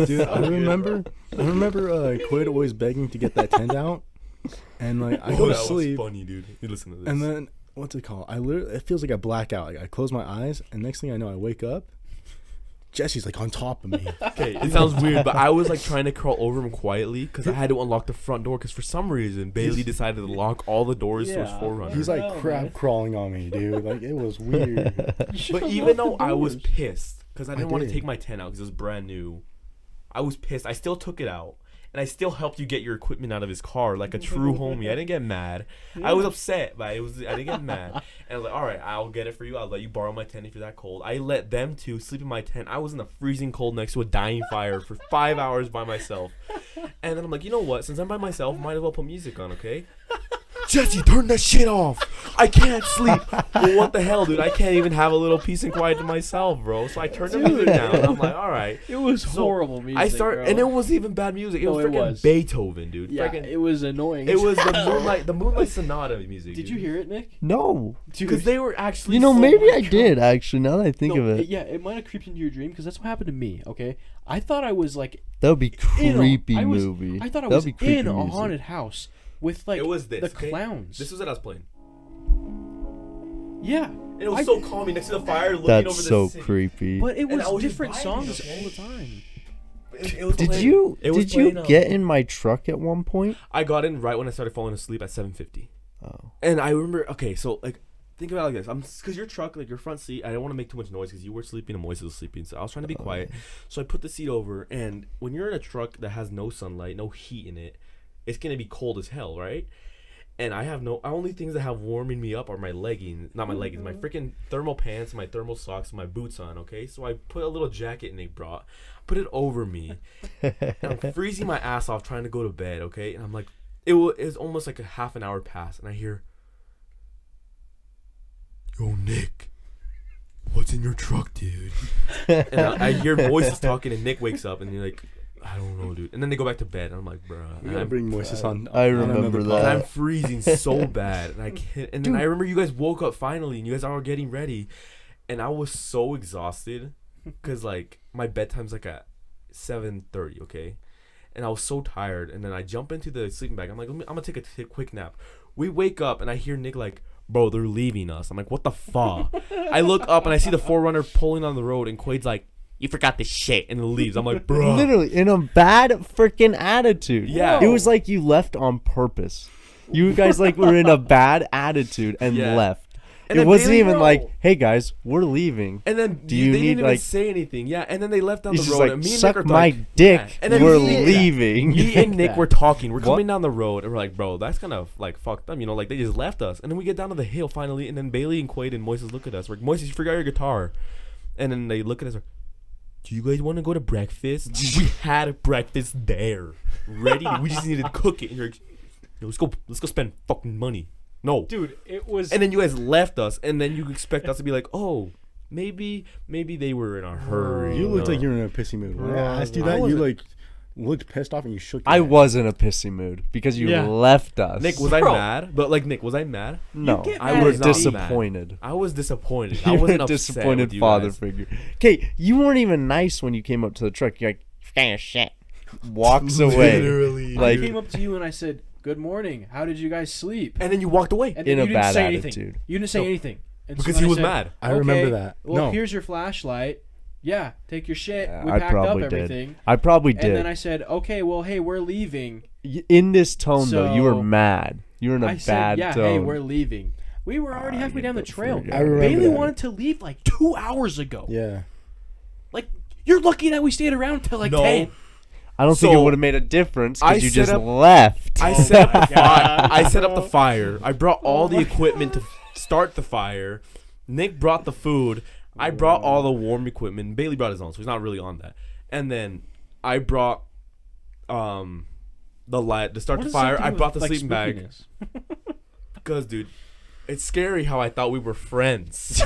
Dude, I remember Quaid always begging to get that tent out, and like I go to that sleep, was funny, dude. You listen to this. and then what's it called? It feels like a blackout. Like I close my eyes, and next thing I know, I wake up. Jesse's like on top of me. Okay, it sounds weird, but I was like trying to crawl over him quietly because I had to unlock the front door because for some reason Bailey decided to lock all the doors to his 4Runner. He's like Hell, crab man. crawling on me, dude. Like it was weird. But even though I was doors. pissed because I didn't want to did. take my tent out because it was brand new, I was pissed. I still took it out. And I still helped you get your equipment out of his car like a true homie. I didn't get mad. I was upset, but I didn't get mad. And I was like, all right, I'll get it for you. I'll let you borrow my tent if you're that cold. I let them two sleep in my tent. I was in the freezing cold next to a dying fire for 5 hours by myself. And then I'm like, you know what? Since I'm by myself, might as well put music on, okay? Jesse, turn that shit off. I can't sleep. Well, what the hell, dude? I can't even have a little peace and quiet to myself, bro. So I turned the music down. I'm like, all right. It was So, horrible music. bro. And it wasn't even bad music. It No, was it freaking was. Beethoven, dude. Yeah, Freaking- it was annoying. it was the Moonlight Sonata music. Did you hear it, Nick? No. Because they were actually. You know, so maybe I like- did actually. Now that I think of it, Yeah, it might have creeped into your dream because that's what happened to me. Okay, I thought I was like that would be in a- creepy I was- movie. I thought I That'd was be creepy in a music. haunted house with like It was this. the okay? clowns. This was what I was playing. Yeah, And it was I- so calming next to the fire, looking over That's the so city. creepy. but it And I was was just different vibing, songs okay? all the time. It was Did playing- you it was did you playing, get in my truck at one point? I got in right when I started falling asleep at 7:50. Oh. And I remember, okay, so like, think about it like this. Because your truck, like your front seat, I didn't want to make too much noise because you were sleeping and Moises was sleeping. So I was trying to be quiet. So I put the seat over. And when you're in a truck that has no sunlight, no heat in it, it's going to be cold as hell, right? And I have only things that have warming me up are my leggings, not my leggings, my freaking thermal pants, my thermal socks, and my boots on, okay? So I put a little jacket Nick brought, put it over me, and I'm freezing my ass off trying to go to bed, okay? And I'm like, it was almost like a half an hour past, and I hear, yo, Nick, what's in your truck, dude? And I hear voices talking, and Nick wakes up, and you're like, I don't know, dude. And then they go back to bed, and I'm like, bruh. We And gotta I'm, bring Moises on. I on remember another that. and pod. I'm freezing so bad, and I can't. And then I remember you guys woke up finally, and you guys are all getting ready, and I was so exhausted, cause like my bedtime's like at 7:30, okay, and I was so tired. And then I jump into the sleeping bag. I'm like, I'm gonna take a quick nap. We wake up, and I hear Nick like, bro, they're leaving us. I'm like, what the fuck? I look up and I see the 4Runner pulling on the road, and Quaid's like, you forgot this shit, and leaves. I'm like, bro. Literally in a bad freaking attitude. Yeah. It was like you left on purpose. You guys like were in a bad attitude and Yeah. left. And it then wasn't Bailey, even bro. like, hey guys, we're leaving. And then Do you they need, didn't even like- say anything. Yeah, and then they left down He's the just road. like, and me and suck Nick are my like, dick. yeah. And then We're me and- leaving. Me and Nick were talking. We're What? coming down the road, and we're like, bro, that's kind of like fucked up. You know, like they just left us. And then we get down to the hill finally, and then Bailey and Quaid and Moises look at us. We're like, Moises, you forgot your guitar. And then they look at us like, do you guys want to go to breakfast? We had breakfast there, ready. We just needed to cook it. And you're like, yo, let's go spend fucking money. No, Dude, it was. and then you guys left us, and then you expect us to be like, oh, maybe they were in a hurry. You looked know? like you were in a pissy mood. When I Bro, asked you I that, you wasn't. like looked pissed off and you shook your I head. was in a pissy mood because you Yeah. left us. Nick, was Bro. I mad? But like, Nick, was I mad? No, get I mad was at not me. disappointed. I was disappointed. I You're wasn't a upset disappointed with you father guys. figure. Okay, you weren't even nice when you came up to the truck. You're like, shit. Walks away. Literally. Like- I came up to you and I said, "Good morning. How did you guys sleep?" And then you walked away And In then a you didn't bad say attitude. anything. You didn't say No. anything. And because then he was said, mad. I remember "Okay, that. Well, No. here's your flashlight. Yeah, take your shit. Yeah, We I packed up probably did. everything." I probably And did. then I said, "Okay, well, hey, we're leaving." In this tone, though, you were So- mad. You were in a I bad said, "Yeah, tone. hey, we're leaving." We were already I halfway get down the the trail. freak I remember Bailey that. wanted to leave like 2 hours ago. Yeah. Like, you're lucky that we stayed around till like No. 10. I don't think it So, would have made a difference I because you set just up- left. I set up the fire. I set up the fire. I brought all the equipment to start the fire. Nick brought the food. I brought all the warm equipment. Bailey brought his own, so he's not really on that. And then I brought the light to start What the does that fire. do I with, brought the like, sleeping bag spookiness? because, dude, it's scary how I thought we were friends.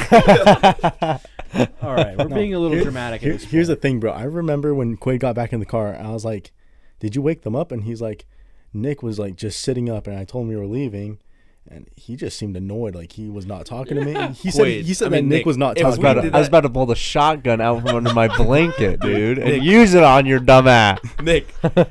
All right, we're No, being a little here- dramatic. Here- at this here's the point. thing, bro. I remember when Quaid got back in the car, I was like, "Did you wake them up?" And he's like, Nick was like just sitting up, and I told him we were leaving, and he just seemed annoyed, like he was not talking to me. He said Quaid, that I mean, Nick Nick, was not if I was, talking. we about to to, did me. I was that- about to pull the shotgun out from under my blanket, dude, and Nick. use it on your dumb ass. Nick,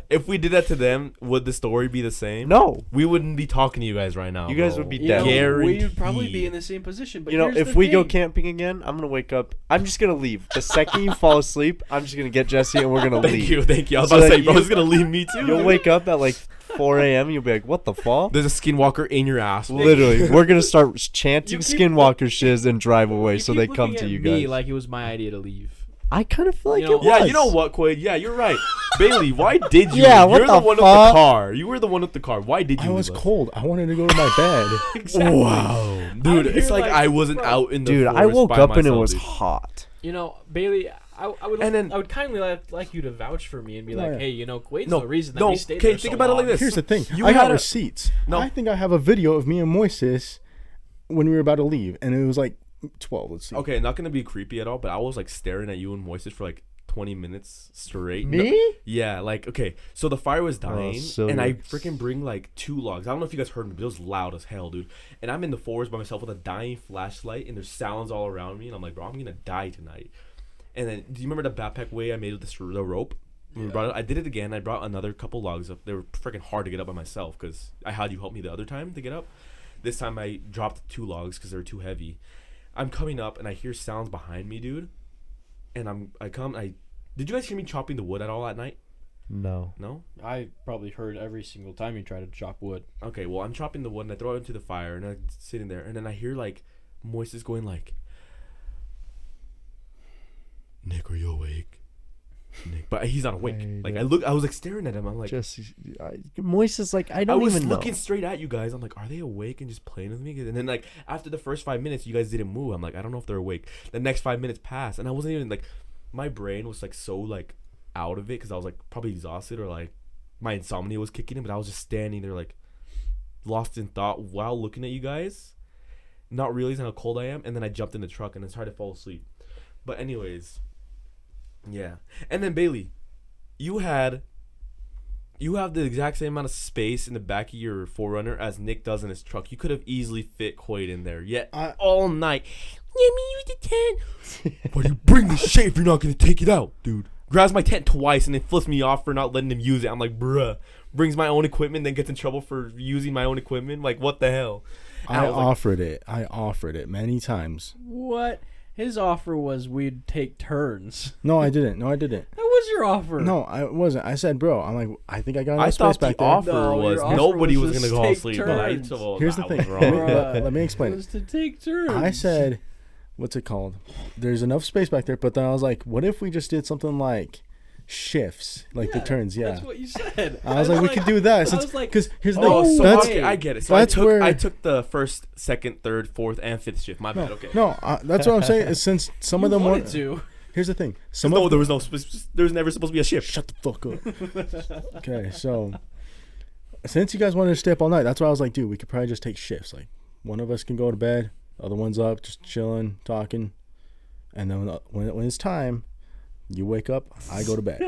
if we did that to them, would the story be the same? No. We wouldn't be talking to you guys right now. You guys bro. would be You dead. know, we Guaranteed. would probably be in the same position. But You know, here's if the we go thing. camping again, I'm gonna wake up. I'm just gonna leave. The second you fall asleep, I'm just gonna get Jesse and we're gonna Thank leave. you, thank you. I was So about to that say, bro, you- he's gonna leave me too. You'll wake up at like 4 a.m. and you'll be like, "What the fuck?" There's a skinwalker in your ass. Literally, we're gonna start chanting You keep Skinwalker shiz and drive away, You so keep they come looking to at you me guys. like it was my idea to leave. I kind of feel like You know- it was. Yeah, you know what, Quaid? Yeah, you're right. Bailey, why did you? Yeah, leave? what You're the the one with fuck? the car. You were the one with the car. Why did you? I was leave us? cold. I wanted to go to my bed. Exactly. Wow, dude, I'm it's here like like, I wasn't bro. out in the Dude, I forest woke by up and it myself, was dude. hot. You know, Bailey, I would And then- I would kindly like you to vouch for me and be like, yeah. hey, you know, Quaid's No, the reason that no, we stayed okay, there think so about it like long. this. Here's the thing. You I got had a- receipts. No. I think I have a video of me and Moises when we were about to leave, and it was like 12. Let's see. Okay, not gonna be creepy at all, but I was like staring at you and Moises for like 20 minutes straight. Me? Yeah, like okay. So the fire was dying, so and I you're- freaking bring like 2 logs. I don't know if you guys heard me, but it was loud as hell, dude. And I'm in the forest by myself with a dying flashlight, and there's sounds all around me, and I'm like, bro, I'm gonna die tonight. And then, do you remember the backpack way I made with the rope? When we brought it, I did it again. I brought another couple logs up. They were freaking hard to get up by myself because I had you help me the other time to get up. This time I dropped 2 logs because they were too heavy. I'm coming up and I hear sounds behind me, dude. And did you guys hear me chopping the wood at all at night? No. No? I probably heard every single time you try to chop wood. Okay, well, I'm chopping the wood and I throw it into the fire and I'm sitting there and then I hear like Moises going like, Nick, are you awake? Nick, but he's not awake. Hey, Like dude. I was like staring at him. I'm like, Moist is like, I I don't was even looking know. straight at you guys. I'm like, are they awake and just playing with me? And then like after the first 5 minutes, you guys didn't move. I'm like, I don't know if they're awake. The next 5 minutes passed, and I wasn't even like, my brain was like so like out of it because I was like probably exhausted or like my insomnia was kicking in. But I was just standing there like lost in thought while looking at you guys, not realizing how cold I am. And then I jumped in the truck and then tried to fall asleep. But anyways, yeah. And then Bailey, you have the exact same amount of space in the back of your 4Runner as Nick does in his truck. You could have easily fit Quaid in there. Yet all night, let me use the tent. Why do you bring this shit if you're not gonna take it out, dude? Grabs my tent twice and then flips me off for not letting him use it. I'm like, bruh. Brings my own equipment, then gets in trouble for using my own equipment. Like, what the hell? And I was like, offered it. I offered it many times. What? His offer was we'd take turns. No, I didn't. That was your offer. No, I wasn't. I said, bro, I'm like, I think I got enough I space thought back the there. offer No, was your offer nobody was was to gonna go take sleep. turns. Here's the That thing. was Let me, wrong. let me explain It it. was to take turns. I said, what's it called? There's enough space back there, but then I was like, what if we just did something like shifts, like the turns? Yeah. That's what you said. I was like, we could do that. I was like, Because here's the Oh, thing. so That's, okay, I get it. So that's where- I took the first, second, third, fourth, and fifth shift. My bad. Okay. no, that's what I'm saying. Is since some of them wanted weren't. to. Here's the thing. Some No, of there was no. There was never supposed to be a shift. Shut the fuck up. Okay, so since you guys wanted to stay up all night, that's why I was like, dude, we could probably just take shifts. Like, one of us can go to bed, the other one's up, just chilling, talking, and then when it's time, you wake up, I go to bed.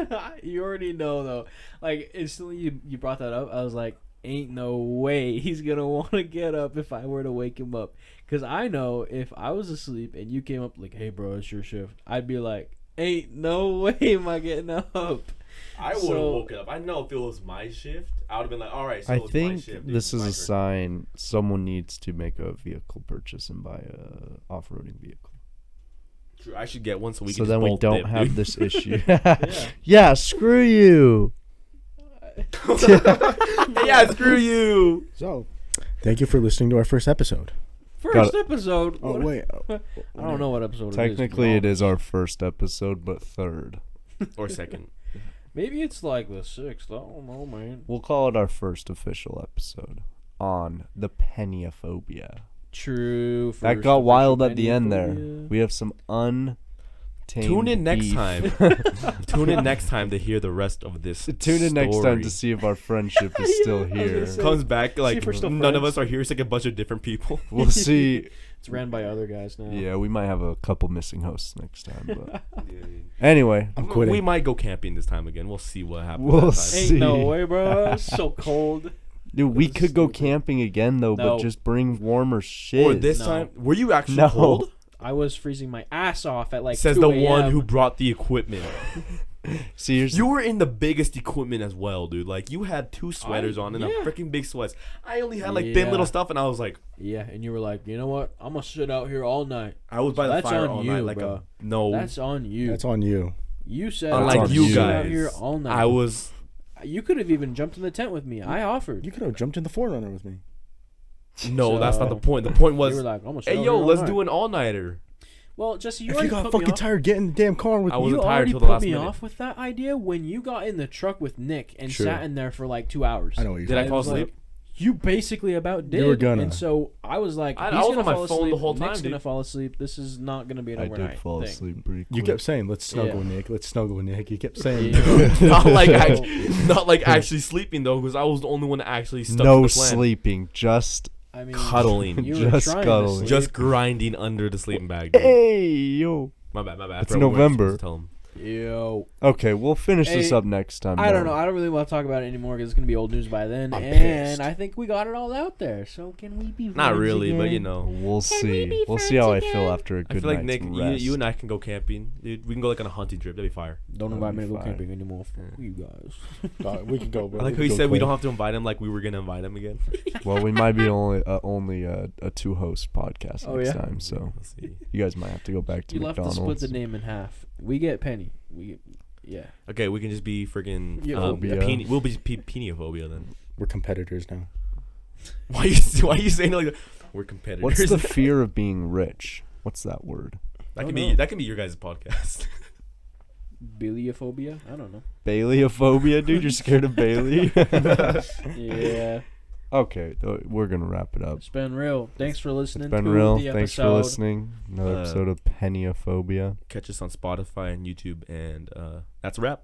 You already know though. Like instantly you brought that up. I was like, ain't no way he's gonna want to get up if I were to wake him up. Cause I know if I was asleep and you came up like, hey bro, it's your shift, I'd be like, ain't no way am I getting up. I would have So- woken up. I know if it was my shift, I would have been like, all right. So I it was my think shift, dude. this is My a turn. sign someone needs to make a vehicle purchase and buy a off-roading vehicle. True, I should get one so we So can. then just we both don't dip, have dude. this issue. Yeah, screw you. Yeah, screw you. So, thank you for listening to our first episode. First episode. Oh, What- wait. I don't know what episode Technically, it it is our first episode, but third. Or second. Maybe it's like the 6th. I don't know, man. We'll call it our first official episode on the Peniaphobia. True. That first got wild official at the end there. Peniaphobia. We have some untamed Tune in next beef. time. Tune in next time to hear the rest of this. Tune in next time story. to see if our friendship is still I was gonna here. say- Comes back like if we're still none of friends. us are here. It's like a bunch of different people. We'll see. It's ran by other guys now. Yeah, we might have a couple missing hosts next time. But anyway, I'm quitting. We might go camping this time again. We'll see what happens. We'll that time. see. Ain't no way, bro. It's so cold. dude, we This is could go stupid. camping again though, No. but just bring warmer shit. Or this No. time, were you actually No. cold? I was freezing my ass off at like Says 2 the a.m. one who brought the equipment. See, here's You were in the biggest equipment as well, dude. Like you had 2 sweaters on and a yeah. freaking big sweats. I only had like thin Yeah. little stuff, and I was like, Yeah, and you were like, you know what? I'm gonna sit out here all night. I was by the That's fire on all you, night. Like bro. no, That's on you. That's on you. You said unlike I'm on you gonna sit guys. out here all night. I was. You could have even jumped in the tent with me. I offered. You could have jumped in the Forerunner with me. No, that's not the So- point. The point You was, were like, I'm gonna sit hey out yo, here all let's night. do an all nighter. Well, Jesse, you If already you got put me fucking off. tired getting in the damn car with I me, wasn't You tired already till the put last me minute. off with that idea when you got in the truck with Nick and True. sat in there for like 2 hours. I know what you're Did I saying. fall was like- asleep? You basically about did. You were gonna. And so I was like, I he's was gonna on my fall phone the asleep. whole time, Nick's gonna dude. fall asleep. This is not gonna be an I overnight did fall thing. asleep pretty quick. You kept saying, "Let's snuggle, Yeah. Nick. Let's snuggle, Nick." You kept saying, Yeah. not like So- not like actually sleeping though, because I was the only one that actually stuck to no the plan. sleeping, just I mean, Cuddling. You were Just trying cuddling. To sleep. Just grinding under the sleeping bag. Dude. hey yo. My bad. It's I forgot what we were November. supposed to tell 'em. Yo. Okay, we'll finish this Hey, up next time. I don't though. know. I don't really want to talk about it anymore because it's gonna be old news by then. I'm and pissed. I think we got it all out there. So can we be? Not friends really, but you again? know. We'll see. We'll see how I feel after a I good feel like night's Nick, rest. you and I can go camping, dude. We can go like on a hunting trip. That'd be fire. Don't That'll invite me be to go fine. camping anymore. Fuck you guys. "Dog, we can go, bro." I like how can he go said we quick." don't have to invite him, like we were gonna invite him again. Well, we might be only a 2-host podcast Oh, next yeah? time, so Let's see. you guys might have to go back to You'll have to McDonald's. split the name in half. We get Penny. Yeah. Okay, we can just be freaking. Phobia. We'll be Peniaphobia then. We're competitors now. Why you saying it like that? We're competitors. What's the fear of being rich? What's that word? that Oh, can no. be that can be your guys' podcast. Biliophobia? I don't know. Baileyphobia, dude. You're scared of Bailey. Yeah. Okay, we're gonna wrap it up. It's been real. Thanks for listening. It's been to real. The Thanks for episode. listening. Another episode of Peniaphobia. Catch us on Spotify and YouTube, and that's a wrap.